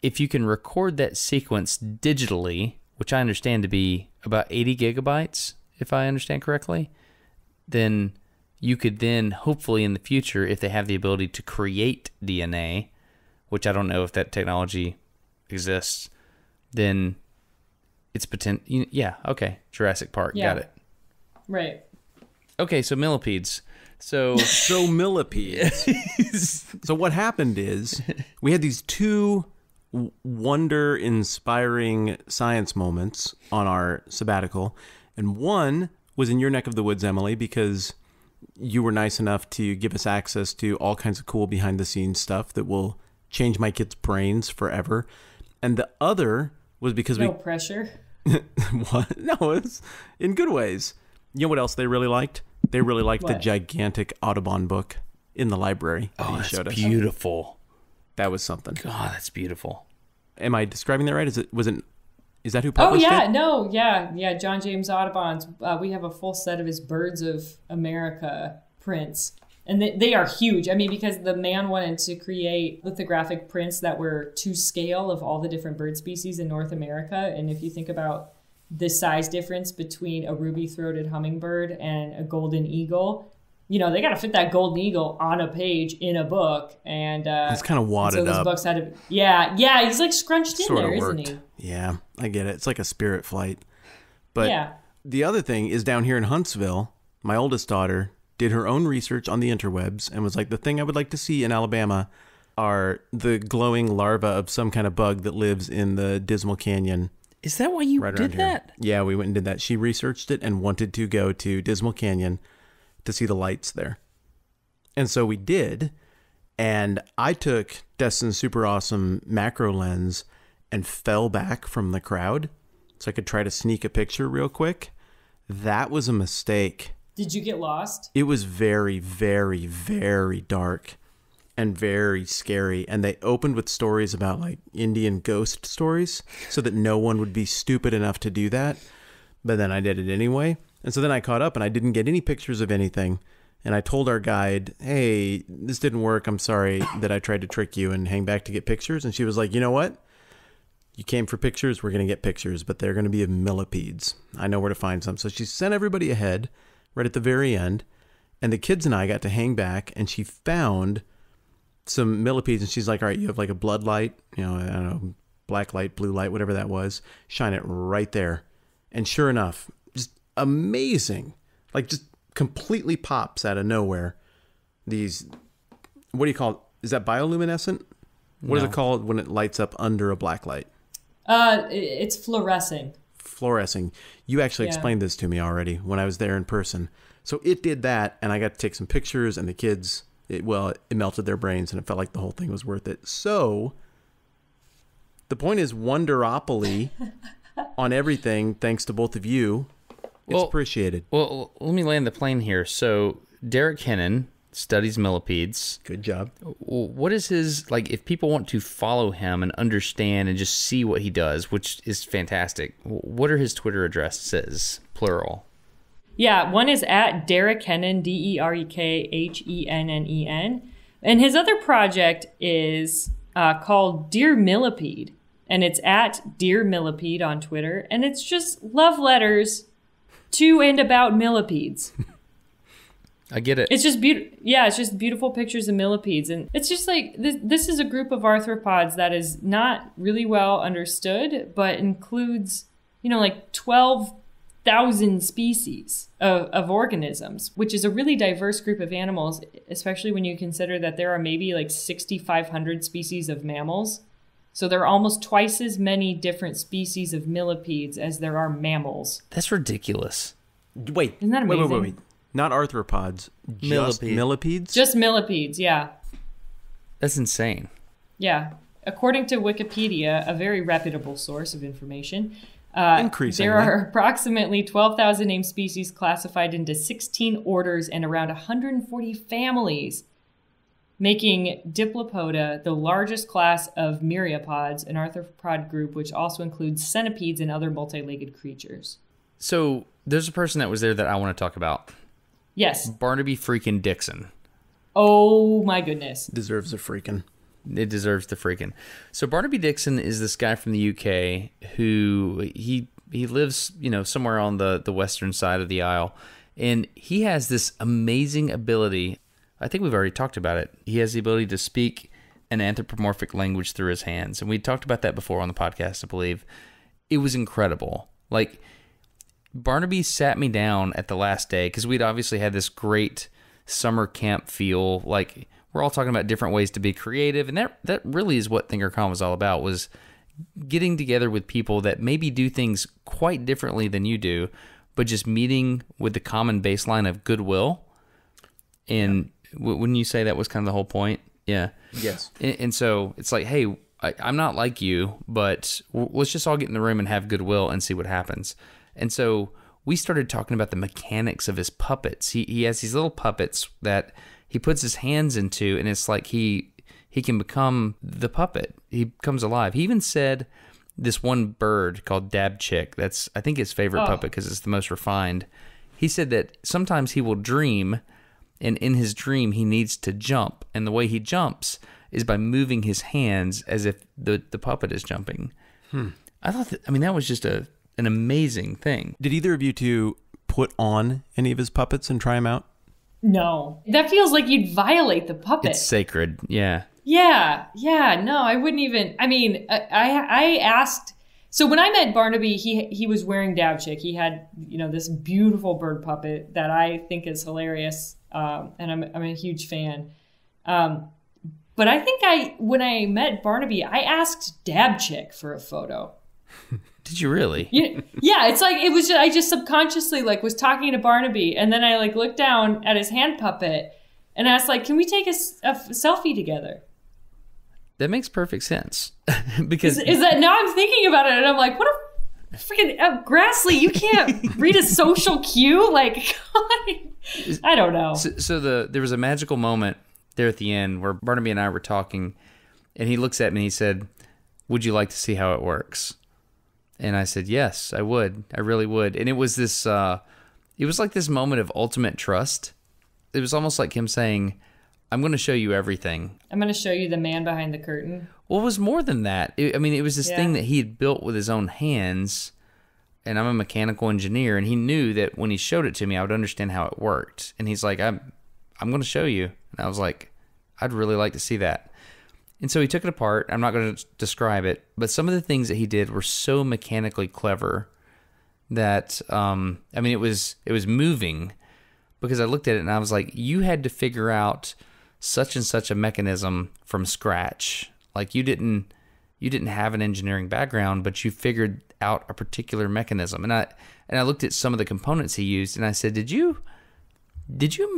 if you can record that sequence digitally, which I understand to be about 80 gigabytes, if I understand correctly, then you could then hopefully in the future, if they have the ability to create DNA, which I don't know if that technology exists, then it's potential. Yeah, okay. Jurassic Park, got it. Right. Okay, so millipedes. So millipedes. So what happened is we had these two wonder-inspiring science moments on our sabbatical, and one was in your neck of the woods, Emily, because you were nice enough to give us access to all kinds of cool behind-the-scenes stuff that will change my kids' brains forever. And the other was because no pressure. What? No, it's in good ways. You know what else they really liked? They really liked the gigantic Audubon book in the library. Oh, that's beautiful. That was something. God, that's beautiful. Am I describing that right? Is that who published it? Oh, yeah, no, yeah. John James Audubon's, we have a full set of his Birds of America prints. And they are huge. I mean, because the man wanted to create lithographic prints that were to scale of all the different bird species in North America. And if you think about the size difference between a ruby-throated hummingbird and a golden eagle, they got to fit that golden eagle on a page in a book. And it's kind of wadded so those up. Books had to, yeah, he's scrunched in there, isn't he? Yeah, I get it. It's like a spirit flight. But the other thing is down here in Huntsville, my oldest daughter did her own research on the interwebs and was like, the thing I would like to see in Alabama are the glowing larva of some kind of bug that lives in the Dismal Canyon. Is that why you did that? Yeah, we went and did that. She researched it and wanted to go to Dismal Canyon to see the lights there. And so we did. And I took Destin's super awesome macro lens and fell back from the crowd so I could try to sneak a picture real quick. That was a mistake. Did you get lost? It was very, very, very dark and very scary. And they opened with stories about like Indian ghost stories so that no one would be stupid enough to do that. But then I did it anyway. And so then I caught up and I didn't get any pictures of anything. And I told our guide, hey, this didn't work. I'm sorry that I tried to trick you and hang back to get pictures. And she was like, you know what? You came for pictures. We're going to get pictures, but they're going to be of millipedes. I know where to find some. So she sent everybody ahead right at the very end. And the kids and I got to hang back and she found some millipedes. And she's like, all right, you have like a blood light, I don't know, black light, blue light, whatever that was. Shine it right there. And sure enough, just amazing. Like just completely pops out of nowhere. These, what do you call it? Is that bioluminescent? What is it called when it lights up under a black light? It's fluorescing. Fluorescing. You actually explained this to me already when I was there in person. So it did that, and I got to take some pictures, and the kids, it melted their brains, and it felt like the whole thing was worth it. So the point is wonderopoly on everything, thanks to both of you. It's appreciated. Well, let me land the plane here. So Derek Hennon studies millipedes. Good job. What is his, like, if people want to follow him and understand and just see what he does, which is fantastic, what are his Twitter addresses, plural? Yeah, one is at Derek Hennon, DerekHennen. And his other project is called Dear Millipede. And it's at Dear Millipede on Twitter. And it's just love letters to and about millipedes. I get it. It's just beautiful. Yeah, it's just beautiful pictures of millipedes. And it's just like, this is a group of arthropods that is not really well understood, but includes, like 12,000 species of organisms, which is a really diverse group of animals, especially when you consider that there are maybe like 6,500 species of mammals. So there are almost twice as many different species of millipedes as there are mammals. That's ridiculous. Wait. Isn't that amazing? Wait. Not arthropods, just millipedes? Just millipedes, yeah. That's insane. Yeah. According to Wikipedia, a very reputable source of information, Increasingly. there are approximately 12,000 named species classified into 16 orders and around 140 families, making Diplopoda the largest class of myriapods, an arthropod group which also includes centipedes and other multi-legged creatures. So there's a person that was there that I want to talk about. Yes. Barnaby freaking Dixon. Oh my goodness. Deserves a freaking. It deserves the freaking. So Barnaby Dixon is this guy from the UK who he lives, somewhere on the western side of the aisle. And he has this amazing ability. I think we've already talked about it. He has the ability to speak an anthropomorphic language through his hands. And we talked about that before on the podcast, I believe. It was incredible. Like, Barnaby sat me down at the last day because we'd obviously had this great summer camp feel. Like, we're all talking about different ways to be creative. And that really is what ThinkerCon was all about, was getting together with people that maybe do things quite differently than you do, but just meeting with the common baseline of goodwill. And wouldn't you say that was kind of the whole point? Yeah. Yes. And so it's like, hey, I'm not like you, but let's just all get in the room and have goodwill and see what happens. And so we started talking about the mechanics of his puppets. He has these little puppets that he puts his hands into, and it's like he can become the puppet. He comes alive. He even said this one bird called Dab Chick, that's, I think, his favorite puppet because it's the most refined. He said that sometimes he will dream, and in his dream he needs to jump. And the way he jumps is by moving his hands as if the puppet is jumping. I thought that was just an amazing thing. Did either of you two put on any of his puppets and try them out? No. That feels like you'd violate the puppet. It's sacred, yeah. Yeah, no, I wouldn't even. I mean, I asked. So when I met Barnaby, he was wearing Dab Chick. He had, this beautiful bird puppet that I think is hilarious, and I'm a huge fan. But I think when I met Barnaby, I asked Dab Chick for a photo. Did you really? Yeah, it's like, it was just, I just subconsciously like was talking to Barnaby, and then I like looked down at his hand puppet and asked like, can we take a selfie together? That makes perfect sense. Because is that, now I'm thinking about it and I'm like, what a freaking Grassley, you can't read a social cue? Like, God, I don't know. So there was a magical moment there at the end where Barnaby and I were talking, and he looks at me and he said, would you like to see how it works? And I said, yes, I would. I really would. And it was this, it was like this moment of ultimate trust. It was almost like him saying, I'm going to show you everything. I'm going to show you the man behind the curtain. Well, it was more than that. It was this thing that he had built with his own hands, and I'm a mechanical engineer, and he knew that when he showed it to me, I would understand how it worked. And he's like, I'm going to show you. And I was like, I'd really like to see that. And so he took it apart. I'm not going to describe it, but some of the things that he did were so mechanically clever that, it was moving, because I looked at it and I was like, you had to figure out such and such a mechanism from scratch. Like you didn't have an engineering background, but you figured out a particular mechanism. And I looked at some of the components he used, and I said, Did you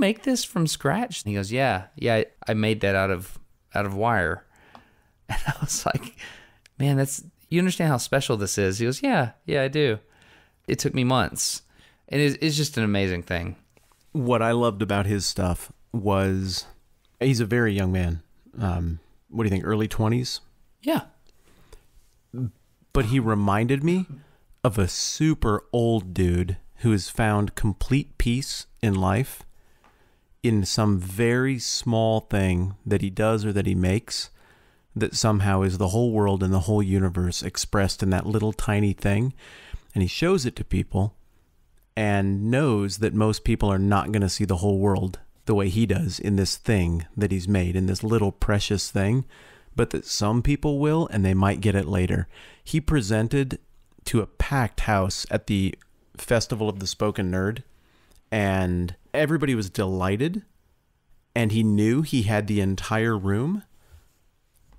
make this from scratch? And he goes, Yeah, I made that out of wire. And I was like, man, you understand how special this is? He goes, yeah, I do. It took me months. And it's just an amazing thing. What I loved about his stuff was he's a very young man. What do you think, early 20s? Yeah. But he reminded me of a super old dude who has found complete peace in life in some very small thing that he does or that he makes that somehow is the whole world and the whole universe expressed in that little tiny thing. And he shows it to people and knows that most people are not going to see the whole world the way he does in this thing that he's made, in this little precious thing, but that some people will, and they might get it later. He presented to a packed house at the Festival of the Spoken Nerd, and everybody was delighted, and he knew he had the entire room,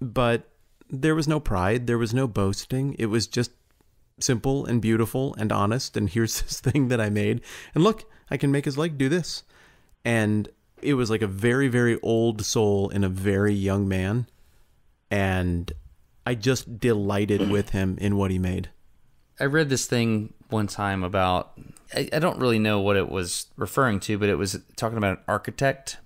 but there was no pride, there was no boasting. It was just simple and beautiful and honest, and here's this thing that I made, and look, I can make his leg do this. And it was like a very, very old soul in a very young man, and I just delighted with him in what he made. I read this thing one time about, I don't really know what it was referring to, but it was talking about an architect.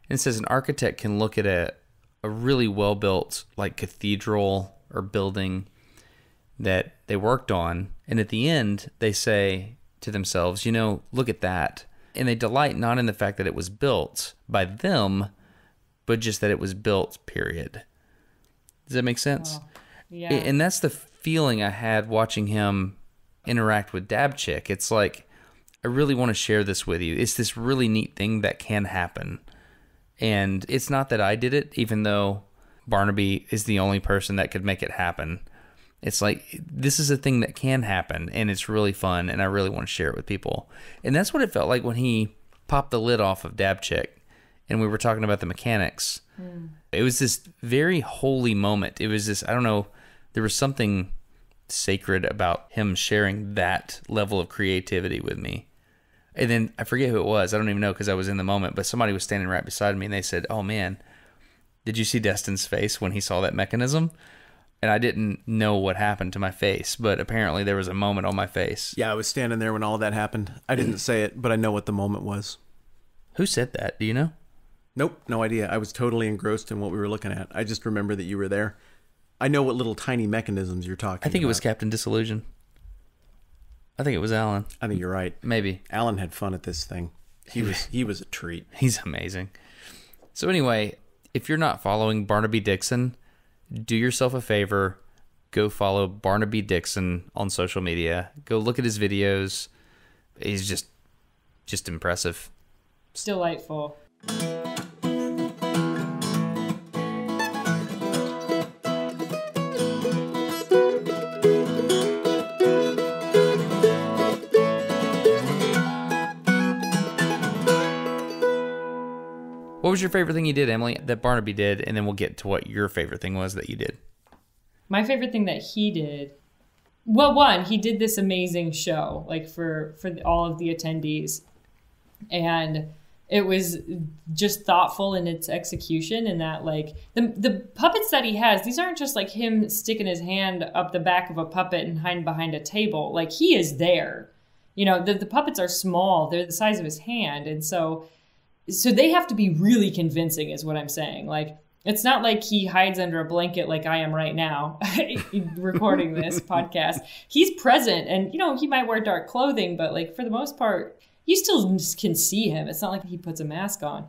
And it says an architect can look at a really well-built like cathedral or building that they worked on, and at the end they say to themselves, look at that. And they delight not in the fact that it was built by them, but just that it was built, period. Does that make sense? Oh, yeah. And that's the feeling I had watching him interact with Dab Chick. It's like, I really want to share this with you. It's this really neat thing that can happen. And it's not that I did it, even though Barnaby is the only person that could make it happen. It's like, this is a thing that can happen, and it's really fun, and I really want to share it with people. And that's what it felt like when he popped the lid off of Dab Chick, and we were talking about the mechanics. It was this very holy moment. It was this, I don't know, there was something sacred about him sharing that level of creativity with me. And then I forget who it was. I don't even know because I was in the moment, but somebody was standing right beside me, and they said, oh man, did you see Destin's face when he saw that mechanism? And I didn't know what happened to my face, but apparently there was a moment on my face. Yeah, I was standing there when all that happened. I didn't say it, but I know what the moment was. Who said that? Do you know? Nope, no idea. I was totally engrossed in what we were looking at. I just remember that you were there. I know what little tiny mechanisms you're talking about. I think it was Captain Disillusion. I think it was Alan. I think you're right. Maybe. Alan had fun at this thing. He was a treat. He's amazing. So anyway, if you're not following Barnaby Dixon, do yourself a favor, go follow Barnaby Dixon on social media. Go look at his videos. He's just impressive. It's delightful. What What was your favorite thing you did, Emily, that Barnaby did? And then we'll get to what your favorite thing was that you did. My favorite thing that he did, well, one, he did this amazing show, like for all of the attendees. And it was just thoughtful in its execution, and that like the puppets that he has, these aren't just like him sticking his hand up the back of a puppet and hiding behind a table. Like, he is there. You know, the puppets are small. They're the size of his hand. And so they have to be really convincing is what I'm saying. Like, it's not like he hides under a blanket like I am right now recording this podcast. He's present, and, you know, he might wear dark clothing, but like for the most part, you still can see him. It's not like he puts a mask on.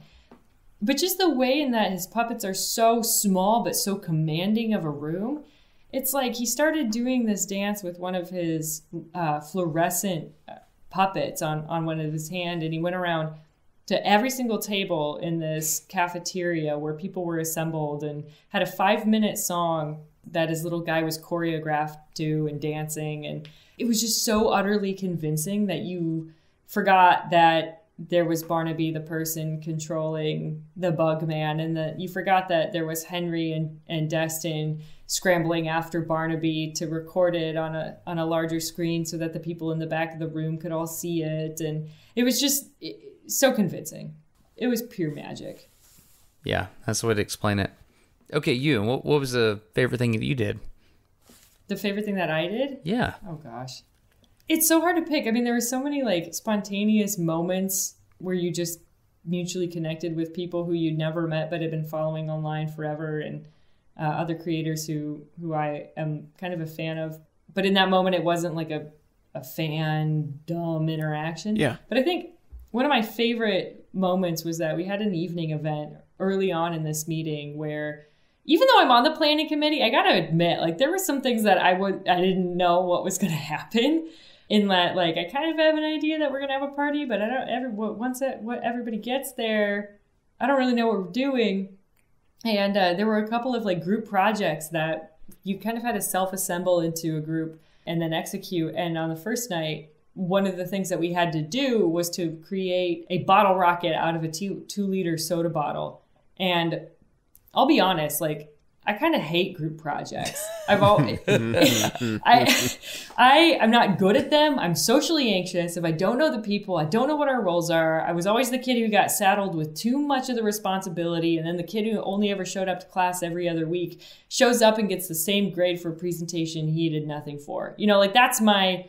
But just the way in that his puppets are so small but so commanding of a room, it's like he started doing this dance with one of his fluorescent puppets on one of his hand, and he went around to every single table in this cafeteria where people were assembled and had a 5-minute song that his little guy was choreographed to and dancing. And it was just so utterly convincing that you forgot that there was Barnaby, the person controlling the bug man, and that you forgot that there was Henry and Destin scrambling after Barnaby to record it on a larger screen so that the people in the back of the room could all see it. And it was just so convincing. It was pure magic. Yeah, that's the way to explain it. Okay, you, what was the favorite thing that you did? The favorite thing that I did? Yeah. Oh, gosh. It's so hard to pick. I mean, there were so many like spontaneous moments where you just mutually connected with people who you'd never met but had been following online forever, and other creators who I am kind of a fan of. But in that moment, it wasn't like a fan-dumb interaction. Yeah. But I think one of my favorite moments was that we had an evening event early on in this meeting where, even though I'm on the planning committee, I got to admit, like, there were some things that I didn't know what was going to happen. In that, like, I kind of have an idea that we're going to have a party, but I don't once everybody gets there, I don't really know what we're doing. And there were a couple of like group projects that you kind of had to self-assemble into a group and then execute. And on the first night, one of the things that we had to do was to create a bottle rocket out of a 2-liter soda bottle. And I'll be honest, like, I kind of hate group projects. I've always, I'm not good at them. I'm socially anxious. If I don't know the people, I don't know what our roles are. I was always the kid who got saddled with too much of the responsibility. And then the kid who only ever showed up to class every other week shows up and gets the same grade for a presentation he did nothing for. You know, like, that's my,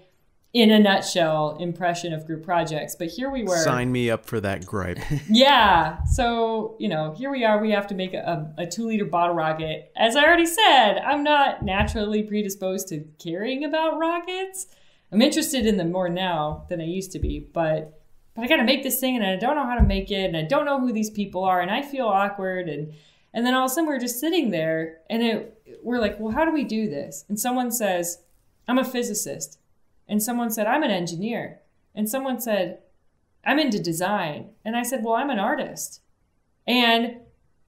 in a nutshell, impression of group projects. But here we were. Sign me up for that gripe. Yeah. So, you know, here we are. We have to make a 2-liter bottle rocket. As I already said, I'm not naturally predisposed to caring about rockets. I'm interested in them more now than I used to be. But I got to make this thing, and I don't know how to make it, and I don't know who these people are, and I feel awkward. And then all of a sudden we're just sitting there, and we're like, well, how do we do this? And someone says, I'm a physicist. And someone said, I'm an engineer. And someone said, I'm into design. And I said, well, I'm an artist. And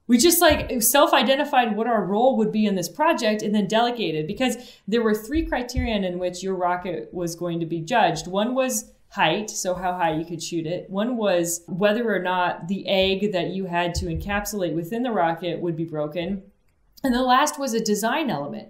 we just like self-identified what our role would be in this project and then delegated, because there were 3 criterion in which your rocket was going to be judged. One was height, so how high you could shoot it. One was whether or not the egg that you had to encapsulate within the rocket would be broken. And the last was a design element.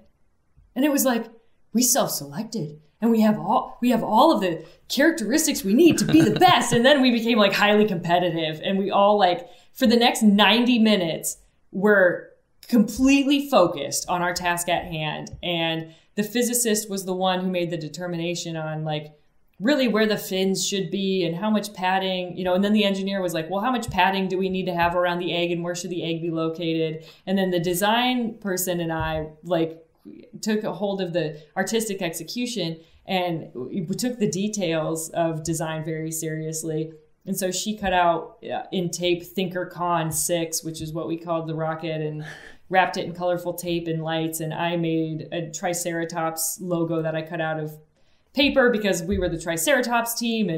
And it was like, we self-selected. And we have all of the characteristics we need to be the best. And then we became like highly competitive. And we all like, for the next 90 minutes, were completely focused on our task at hand. And the physicist was the one who made the determination on like really where the fins should be and how much padding, you know, and then the engineer was like, well, how much padding do we need to have around the egg and where should the egg be located? And then the design person and I like took a hold of the artistic execution, and we took the details of design very seriously. And so she cut out in tape ThinkerCon 6, which is what we called the rocket, and wrapped it in colorful tape and lights. And I made a Triceratops logo that I cut out of paper because we were the Triceratops team.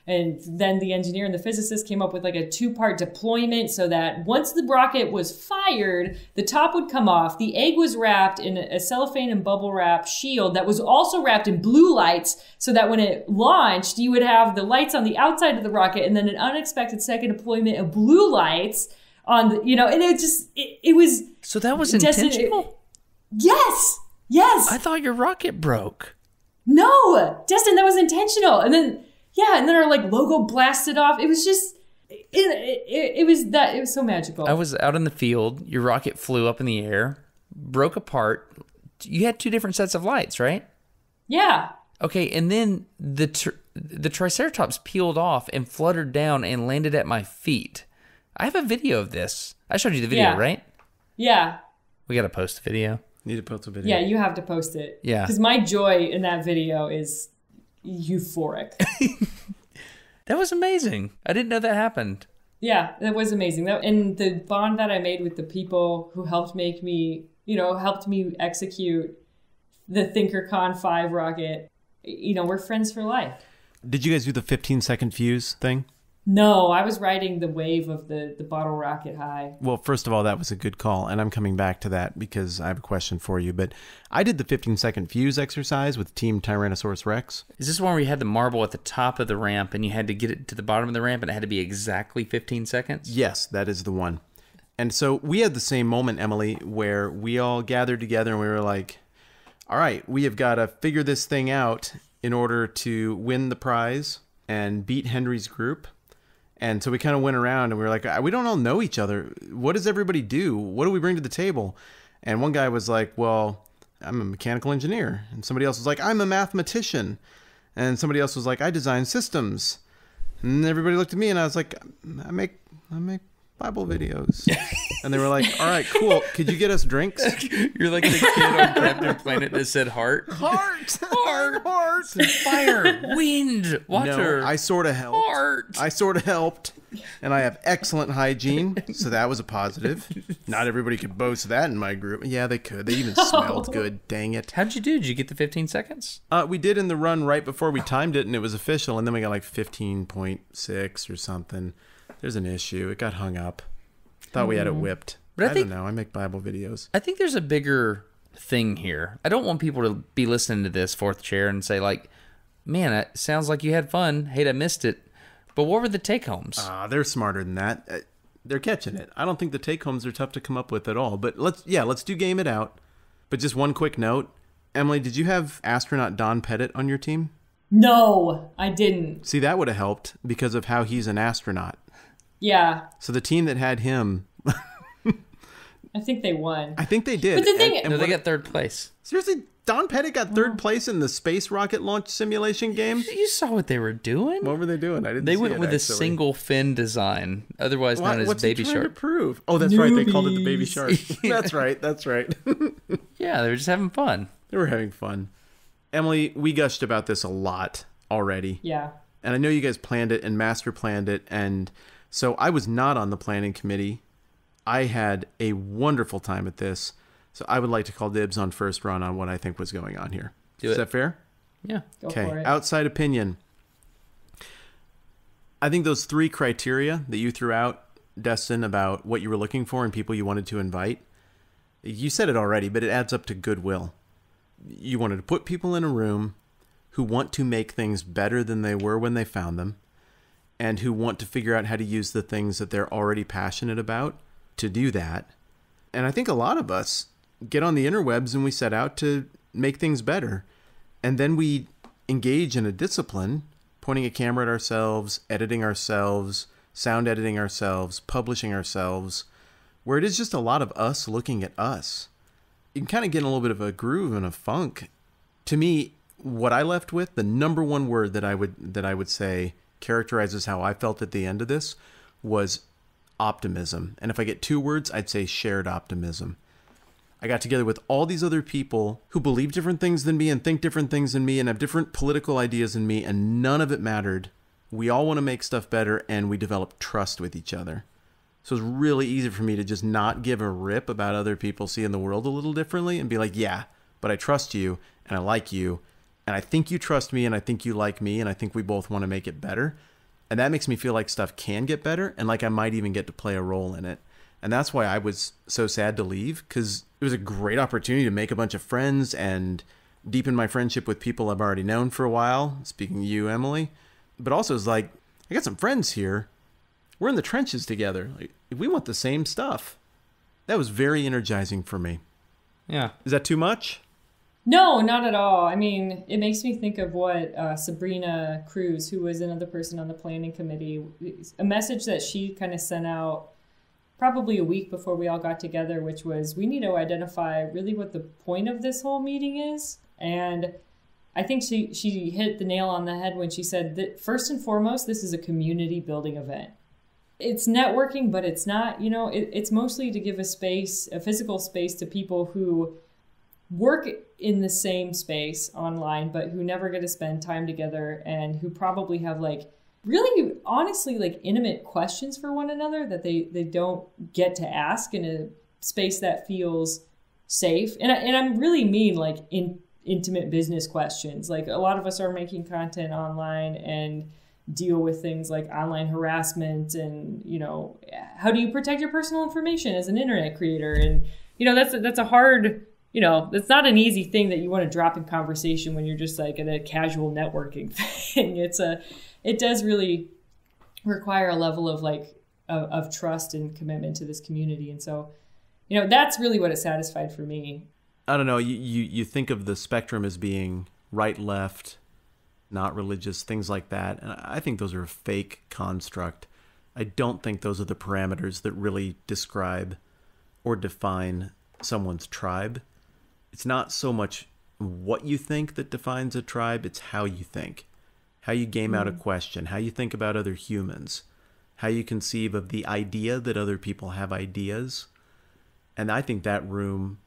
And then the engineer and the physicist came up with like a 2-part deployment so that once the rocket was fired, the top would come off. The egg was wrapped in a cellophane and bubble wrap shield that was also wrapped in blue lights so that when it launched, you would have the lights on the outside of the rocket and then an unexpected second deployment of blue lights on the, and it was. So that was Destin, intentional? Yes. I thought your rocket broke. No, Destin, that was intentional. And then our like logo blasted off. It was just, it was so magical. I was out in the field. Your rocket flew up in the air, broke apart. You had two different sets of lights, right? Yeah. Okay, and then the Triceratops peeled off and fluttered down and landed at my feet. I have a video of this. I showed you the video, right? Yeah. We got to post the video. Need to post a video. Yeah, you have to post it. Yeah. Because my joy in that video is euphoric. That was amazing. I didn't know that happened. Yeah, that was amazing. And the bond that I made with the people who helped me execute the ThinkerCon 5 rocket, we're friends for life. Did you guys do the 15-second fuse thing? No, I was riding the wave of the bottle rocket high. Well, first of all, that was a good call, and I'm coming back to that because I have a question for you. But I did the 15-second fuse exercise with Team Tyrannosaurus Rex. Is this one where you had the marble at the top of the ramp and you had to get it to the bottom of the ramp and it had to be exactly 15 seconds? Yes, that is the one. And so we had the same moment, Emily, where we all gathered together and we were like, all right, we have got to figure this thing out in order to win the prize and beat Henry's group. And so we kind of went around and we were like, we don't all know each other. What does everybody do? What do we bring to the table? And one guy was like, well, I'm a mechanical engineer. And somebody else was like, I'm a mathematician. And somebody else was like, I design systems. And everybody looked at me and I was like, I make Bible videos. And they were like, all right, cool. Could you get us drinks? You're like the kid on Captain Planet that said heart. Heart. Fire, wind, water. No, I sort of helped. Heart. I sort of helped. And I have excellent hygiene. So that was a positive. Not everybody could boast that in my group. Yeah, they could. They even smelled good. Dang it. How'd you do? Did you get the 15 seconds? We did in the run right before we timed it and it was official. And then we got like 15.6 or something. There's an issue. It got hung up. Thought we had it whipped. But I don't know. I make Bible videos. I think there's a bigger thing here. I don't want people to be listening to this fourth chair and say like, man, it sounds like you had fun. Hate I missed it. But what were the take-homes? They're smarter than that. They're catching it. I don't think the take-homes are tough to come up with at all. But let's do game it out. But just one quick note. Emily, did you have astronaut Don Pettit on your team? No, I didn't. See, that would have helped because of how he's an astronaut. Yeah. So the team that had him... I think they won. I think they did. But the thing... No, they got third place. Seriously, Don Pettit got third place in the space rocket launch simulation game? You saw what they were doing? What were they doing? I didn't They see went it, with actually. a single fin design, otherwise known as What's baby he trying shark. to prove? Oh, that's right. They called it the baby Newbies. shark. That's right. Yeah, they were just having fun. They were having fun. Emily, we gushed about this a lot already. Yeah. And I know you guys planned it and master planned it. And so I was not on the planning committee. I had a wonderful time at this. So I would like to call dibs on first run on what I think was going on here. Is that fair? Yeah. Go for it. Outside opinion. I think those 3 criteria that you threw out, Destin, about what you were looking for and people you wanted to invite, you said it already, but it adds up to goodwill. You wanted to put people in a room who want to make things better than they were when they found them and who want to figure out how to use the things that they're already passionate about to do that. And I think a lot of us get on the interwebs and we set out to make things better. And then we engage in a discipline, pointing a camera at ourselves, editing ourselves, sound editing ourselves, publishing ourselves, where it is just a lot of us looking at us. You can kind of get in a little bit of a groove and a funk. To me, what I left with, the number one word that I would say characterizes how I felt at the end of this was optimism. And if I get 2 words, I'd say shared optimism. I got together with all these other people who believe different things than me and think different things than me and have different political ideas than me, and none of it mattered. We all want to make stuff better, and we develop trust with each other. So it's really easy for me to just not give a rip about other people seeing the world a little differently and be like, yeah, but I trust you, and I like you, and I think you trust me, and I think you like me, and I think we both want to make it better. And that makes me feel like stuff can get better, and like I might even get to play a role in it. And that's why I was so sad to leave, because it was a great opportunity to make a bunch of friends and deepen my friendship with people I've already known for a while, speaking of you, Emily. But also it's like, I got some friends here. We're in the trenches together. Like, we want the same stuff. That was very energizing for me. Yeah. Is that too much? No, not at all. I mean, it makes me think of what Sabrina Cruz, who was another person on the planning committee, a message that she kind of sent out probably a week before we all got together, which was, we need to identify really what the point of this whole meeting is. And I think she hit the nail on the head when she said that first and foremost, this is a community building event. It's networking, but it's not, it's mostly to give a space, a physical space to people who work in the same space online, but who never get to spend time together and who probably have really honestly intimate questions for one another that they don't get to ask in a space that feels safe. And I really mean intimate business questions. A lot of us are making content online and deal with things like online harassment and, how do you protect your personal information as an internet creator? And, that's a hard, it's not an easy thing that you want to drop in conversation when you're just at a casual networking thing. It does really require a level of trust and commitment to this community. And so, that's really what it satisfied for me. I don't know. You think of the spectrum as being right, left, not religious, things like that. And I think those are a fake construct. I don't think those are the parameters that really describe or define someone's tribe. It's not so much what you think that defines a tribe, it's how you think. How you game out a question, how you think about other humans, how you conceive of the idea that other people have ideas. And I think that room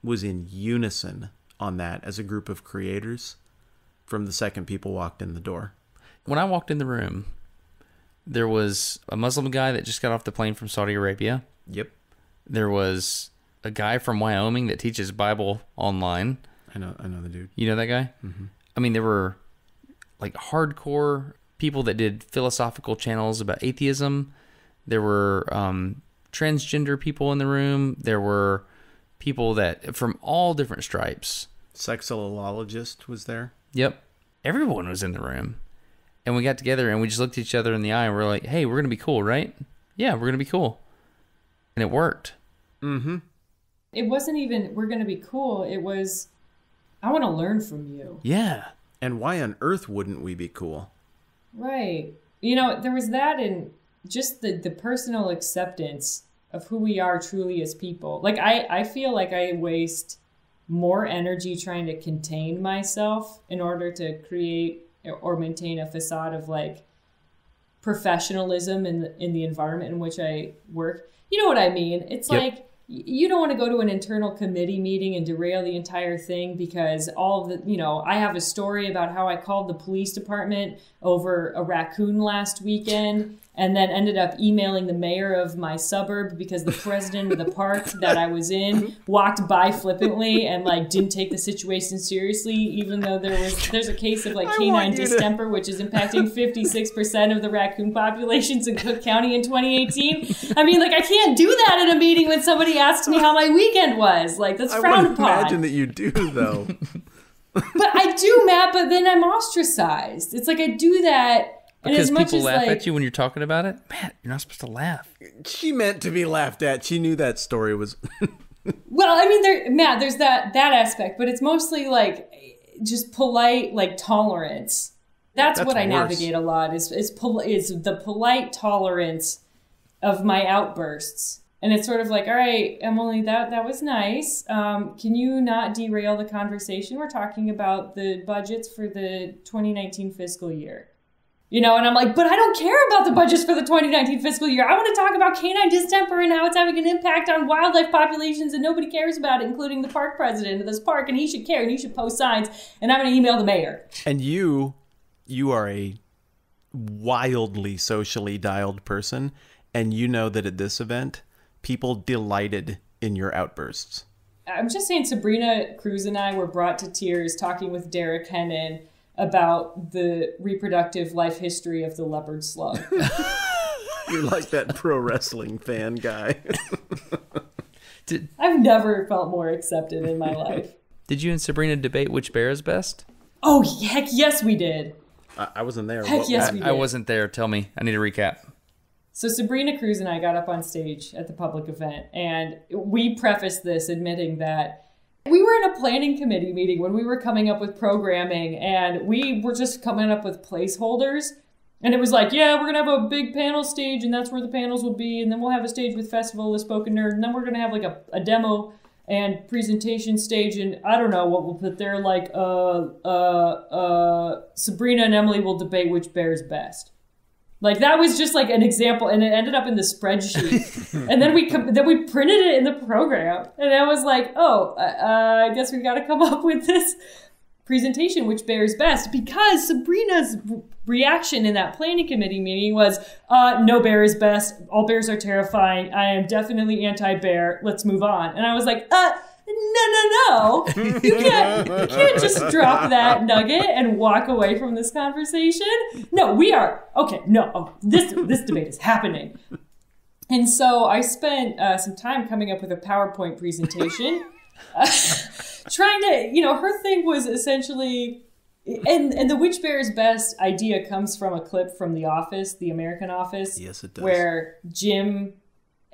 was in unison on that as a group of creators from the second people walked in the door. When I walked in the room, there was a Muslim guy that just got off the plane from Saudi Arabia. Yep. There was a guy from Wyoming that teaches Bible online. I know the dude. You know that guy? Mm-hmm. I mean, there were hardcore people that did philosophical channels about atheism. There were transgender people in the room. There were people that from all different stripes. Sexologist was there. Yep. Everyone was in the room. And we got together and we just looked at each other in the eye and we're like, hey, we're going to be cool, right? Yeah, we're going to be cool. And it worked. Mm-hmm. It wasn't even, we're going to be cool. It was, I want to learn from you. Yeah. And why on earth wouldn't we be cool? Right. There was that in just the personal acceptance of who we are truly as people. I feel like I waste more energy trying to contain myself in order to create or maintain a facade of professionalism in the environment in which I work. You know what I mean? It's yep. You don't want to go to an internal committee meeting and derail the entire thing because all of the, I have a story about how I called the police department over a raccoon last weekend and then ended up emailing the mayor of my suburb because the president of the park that I was in walked by flippantly and didn't take the situation seriously, even though there's a case of canine distemper, which is impacting 56% of the raccoon populations in Cook County in 2018. I mean, I can't do that in a meeting when somebody asks me how my weekend was. That's frowned upon. I imagine that you do, though. But I do, Matt, but then I'm ostracized. It's I do that. Because people laugh at you when you're talking about it? Matt, you're not supposed to laugh. She meant to be laughed at. She knew that story was... Well, I mean, Matt, there's that aspect, but it's mostly just polite tolerance. That's what I navigate a lot is the polite tolerance of my outbursts. And it's sort of all right, Emily, that was nice. Can you not derail the conversation? We're talking about the budgets for the 2019 fiscal year. And I'm but I don't care about the budgets for the 2019 fiscal year. I want to talk about canine distemper and how it's having an impact on wildlife populations and nobody cares about it, including the park president of this park, and he should care and he should post signs, and I'm going to email the mayor. And you are a wildly socially dialed person, and you know that at this event, people delighted in your outbursts. I'm just saying Sabrina Cruz and I were brought to tears talking with Derek Hennon about the reproductive life history of the leopard slug. You're like that pro wrestling fan guy. I've never felt more accepted in my life. Did you and Sabrina debate which bear is best? Oh, heck yes, we did. I wasn't there. Heck yes, we did. I wasn't there. Tell me. I need a recap. So Sabrina Cruz and I got up on stage at the public event, and we prefaced this admitting that we were in a planning committee meeting when we were coming up with programming, and we were just coming up with placeholders. And it was like, yeah, we're going to have a big panel stage, and that's where the panels will be. And then we'll have a stage with Festival of the Spoken Nerd. And then we're going to have like a demo and presentation stage. And I don't know what we'll put there. Like, Sabrina and Emily will debate which bear is best. Like, that was just like an example. And it ended up in the spreadsheet. And then we printed it in the program. And I was like, oh, I guess we got to come up with this presentation, which bear is best, because Sabrina's reaction in that planning committee meeting was, no bear is best. All bears are terrifying. I am definitely anti-bear. Let's move on. And I was like, no. You can't just drop that nugget and walk away from this conversation. No, we are. Okay, no. This debate is happening. And so I spent some time coming up with a PowerPoint presentation. Trying to, her thing was essentially, and the which bear is best idea comes from a clip from The Office, The American Office. Yes, it does. Where Jim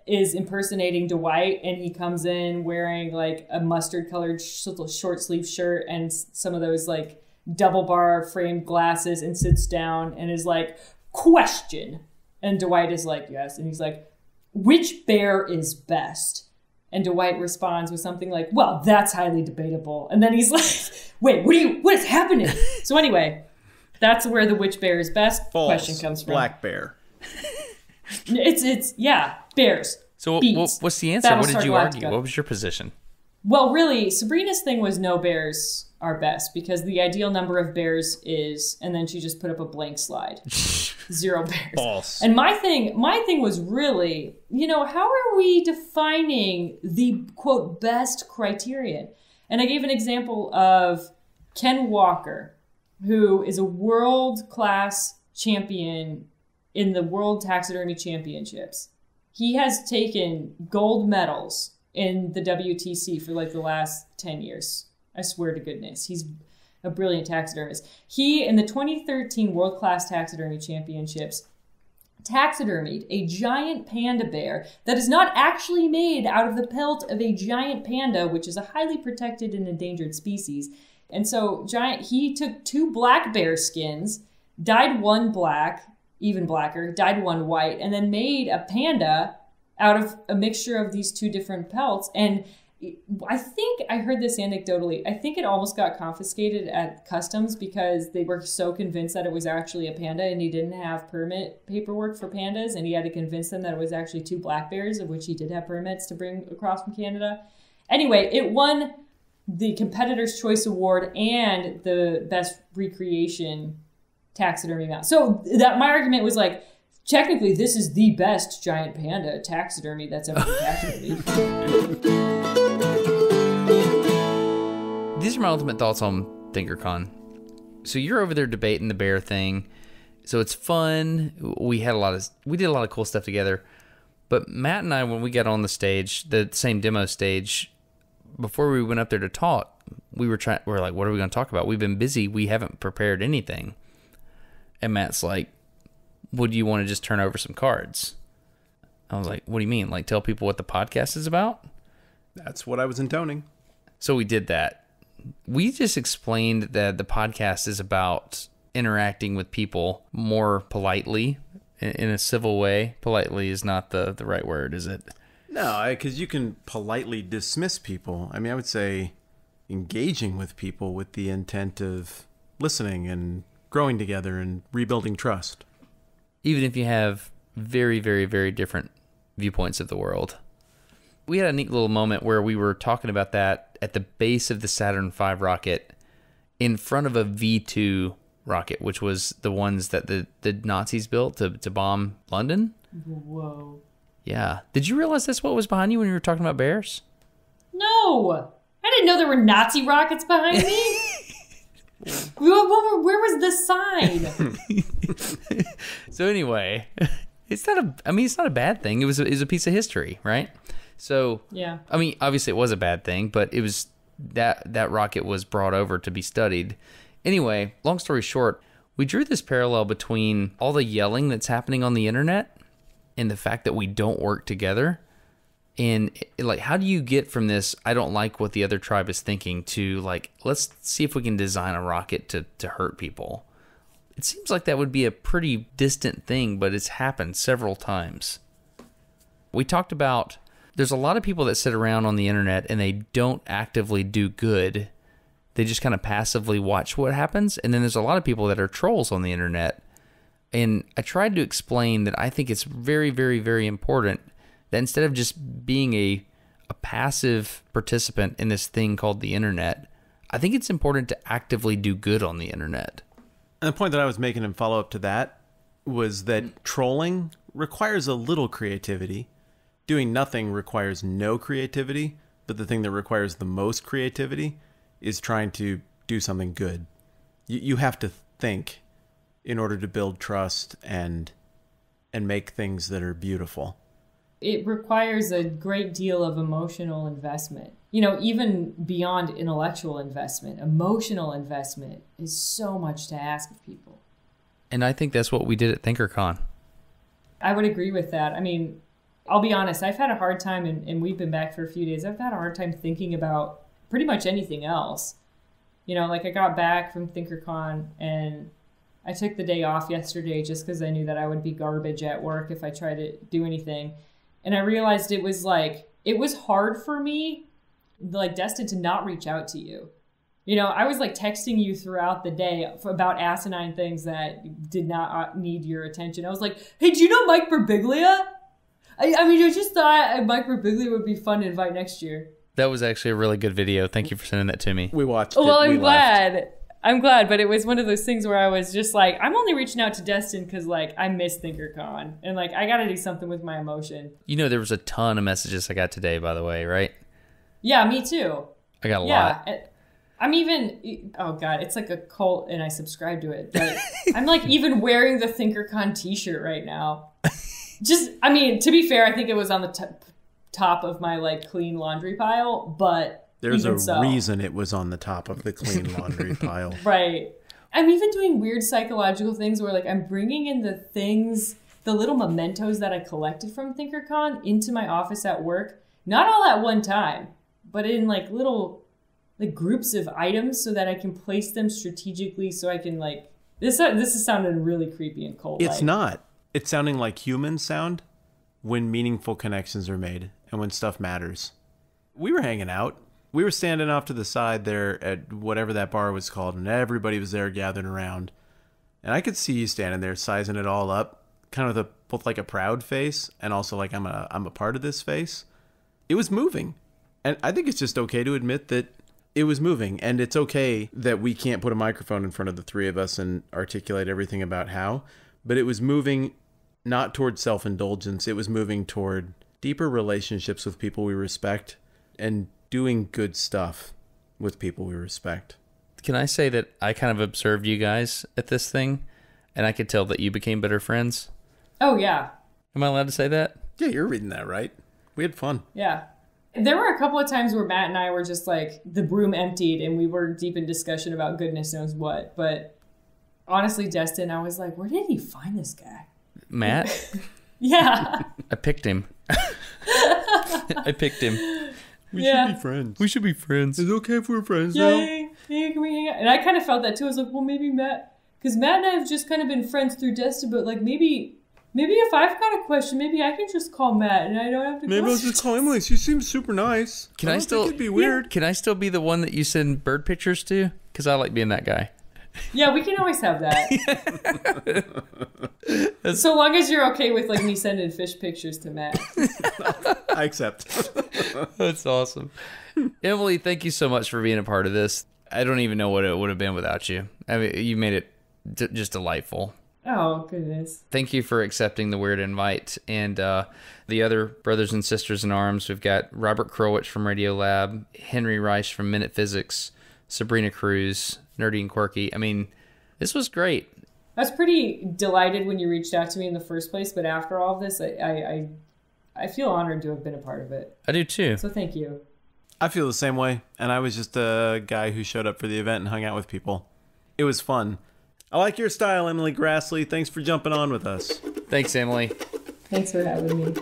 is impersonating Dwight, and he comes in wearing like a mustard colored short sleeve shirt and some of those like double bar framed glasses, and sits down and is like, question. And Dwight is like, yes. And he's like, which bear is best? And Dwight responds with something like, well, that's highly debatable. And then he's like, wait, what is happening? So anyway, that's where the which bear is best question comes from. Black bear. It's bears. So beats. What's the answer? Battlestar What did you Galactica. argue? What was your position? Well, really, Sabrina's thing was no bears are best, because the ideal number of bears is, and then she just put up a blank slide. 0 bears. False. And my thing was really, how are we defining the, quote, best criterion? And I gave an example of Ken Walker, who is a world-class champion in the World Taxidermy Championships. He has taken gold medals in the WTC for like the last 10 years. I swear to goodness. He's a brilliant taxidermist. He, in the 2013 World Class Taxidermy Championships, taxidermied a giant panda bear that is not actually made out of the pelt of a giant panda, which is a highly protected and endangered species. And so he took 2 black bear skins, dyed one black, even blacker, dyed one white, and then made a panda out of a mixture of these 2 different pelts. And I think I heard this anecdotally. I think it almost got confiscated at customs because they were so convinced that it was actually a panda, and he didn't have permit paperwork for pandas, and he had to convince them that it was actually 2 black bears, of which he did have permits to bring across from Canada. Anyway, it won the Competitor's Choice Award and the Best Recreation Taxidermy Mount. So that my argument was like, technically, this is the best giant panda taxidermy that's ever been taxidermied. These are my ultimate thoughts on ThinkerCon. So you're over there debating the bear thing. So it's fun. We did a lot of cool stuff together. But Matt and I, when we got on the stage, the same demo stage, before we went up there to talk, we were like, what are we going to talk about? We've been busy. We haven't prepared anything. And Matt's like, would you want to just turn over some cards? I was like, what do you mean? Like, tell people what the podcast is about? That's what I was intoning. So we did that. We just explained that the podcast is about interacting with people more politely, in a civil way. Politely is not the right word, is it? No, because you can politely dismiss people. I mean, I would say engaging with people with the intent of listening and growing together and rebuilding trust. Even if you have very, very, very different viewpoints of the world. We had a neat little moment where we were talking about that at the base of the Saturn V rocket in front of a V2 rocket, which was the ones that the Nazis built to bomb London. Whoa. Yeah. Did you realize that's what was behind you when you were talking about bears? No. I didn't know there were Nazi rockets behind me. Where was the sign? So anyway, it's not a bad thing. It was a piece of history, right? So yeah. I mean, obviously it was a bad thing, but it was that rocket was brought over to be studied. Anyway, long story short, we drew this parallel between all the yelling that's happening on the internet and the fact that we don't work together. And like, how do you get from this, I don't like what the other tribe is thinking, to like, let's see if we can design a rocket to hurt people? It seems like that would be a pretty distant thing, but it's happened several times. We talked about, there's a lot of people that sit around on the internet and they don't actively do good. They just kind of passively watch what happens. And then there's a lot of people that are trolls on the internet. And I tried to explain that I think it's very, very, very important that instead of just being a passive participant in this thing called the internet, I think it's important to actively do good on the internet. And the point that I was making in follow-up to that was that trolling requires a little creativity. Doing nothing requires no creativity, but the thing that requires the most creativity is trying to do something good. You have to think in order to build trust and make things that are beautiful. It requires a great deal of emotional investment. You know, even beyond intellectual investment, emotional investment is so much to ask of people. And I think that's what we did at ThinkerCon. I would agree with that. I mean, I'll be honest, I've had a hard time, and we've been back for a few days, I've had a hard time thinking about pretty much anything else. You know, like I got back from ThinkerCon and I took the day off yesterday just because I knew that I would be garbage at work if I tried to do anything. And I realized it was hard for me, like Destin, to not reach out to you. You know, I was like texting you throughout the day about asinine things that did not need your attention. I was like, hey, do you know Mike Birbiglia? I mean, I just thought Mike Birbiglia would be fun to invite next year. That was actually a really good video. Thank you for sending that to me. We watched it. Well, I'm glad. I'm glad, but it was one of those things where I was just like, I'm only reaching out to Destin because, like, I miss ThinkerCon. And, like, I got to do something with my emotion. You know, there was a ton of messages I got today, by the way, right? Yeah, me too. I got a lot. I'm even, oh, God, it's like a cult, and I subscribe to it. But I'm, like, even wearing the ThinkerCon t-shirt right now. Just, I mean, to be fair, I think it was on the top of my, like, clean laundry pile, but... There's a reason it was on the top of the clean laundry pile. Right. I'm even doing weird psychological things where, like, I'm bringing in the things, the little mementos that I collected from ThinkerCon into my office at work. Not all at one time, but in, like, little, like, groups of items so that I can place them strategically so I can, like... This is sounding really creepy and cult-like. It's not. It's sounding like humans sound when meaningful connections are made and when stuff matters. We were hanging out. We were standing off to the side there at whatever that bar was called, and everybody was there gathered around. And I could see you standing there sizing it all up, kind of both like a proud face and also like I'm a part of this face. It was moving. And I think it's just okay to admit that it was moving. And it's okay that we can't put a microphone in front of the three of us and articulate everything about how. But it was moving not toward self-indulgence. It was moving toward deeper relationships with people we respect and doing good stuff with people we respect. Can I say that I kind of observed you guys at this thing, and I could tell that you became better friends? Oh, yeah. Am I allowed to say that? Yeah, you're reading that right. We had fun. Yeah. There were a couple of times where Matt and I were just like, the broom emptied, and we were deep in discussion about goodness knows what. But honestly, Destin, I was like, where did he find this guy? Matt? Yeah. I picked him. I picked him. We should be friends. We should be friends. It's okay if we're friends now. Yeah, can we hang out? And I kind of felt that too. I was like, well, maybe Matt, because Matt and I have just kind of been friends through Destin, but like maybe if I've got a question, maybe I can just call Matt and I don't have to. Maybe I'll just call Emily. She seems super nice. Can I still? It'd be weird. Can I still be the one that you send bird pictures to? Because I like being that guy. Yeah, we can always have that. So long as you're okay with like me sending fish pictures to Matt. I accept. That's awesome. Emily, thank you so much for being a part of this. I don't even know what it would have been without you. I mean, you made it just delightful. Oh, goodness. Thank you for accepting the weird invite. And the other brothers and sisters in arms, we've got Robert Krulwich from RadioLab, Henry Reich from Minute Physics, Sabrina Cruz, Nerdy and Quirky. I mean, this was great. I was pretty delighted when you reached out to me in the first place, but after all of this, I feel honored to have been a part of it. I do too. So thank you. I feel the same way, and I was just a guy who showed up for the event and hung out with people. It was fun. I like your style, Emily Grassley. Thanks for jumping on with us. Thanks, Emily. Thanks for having me.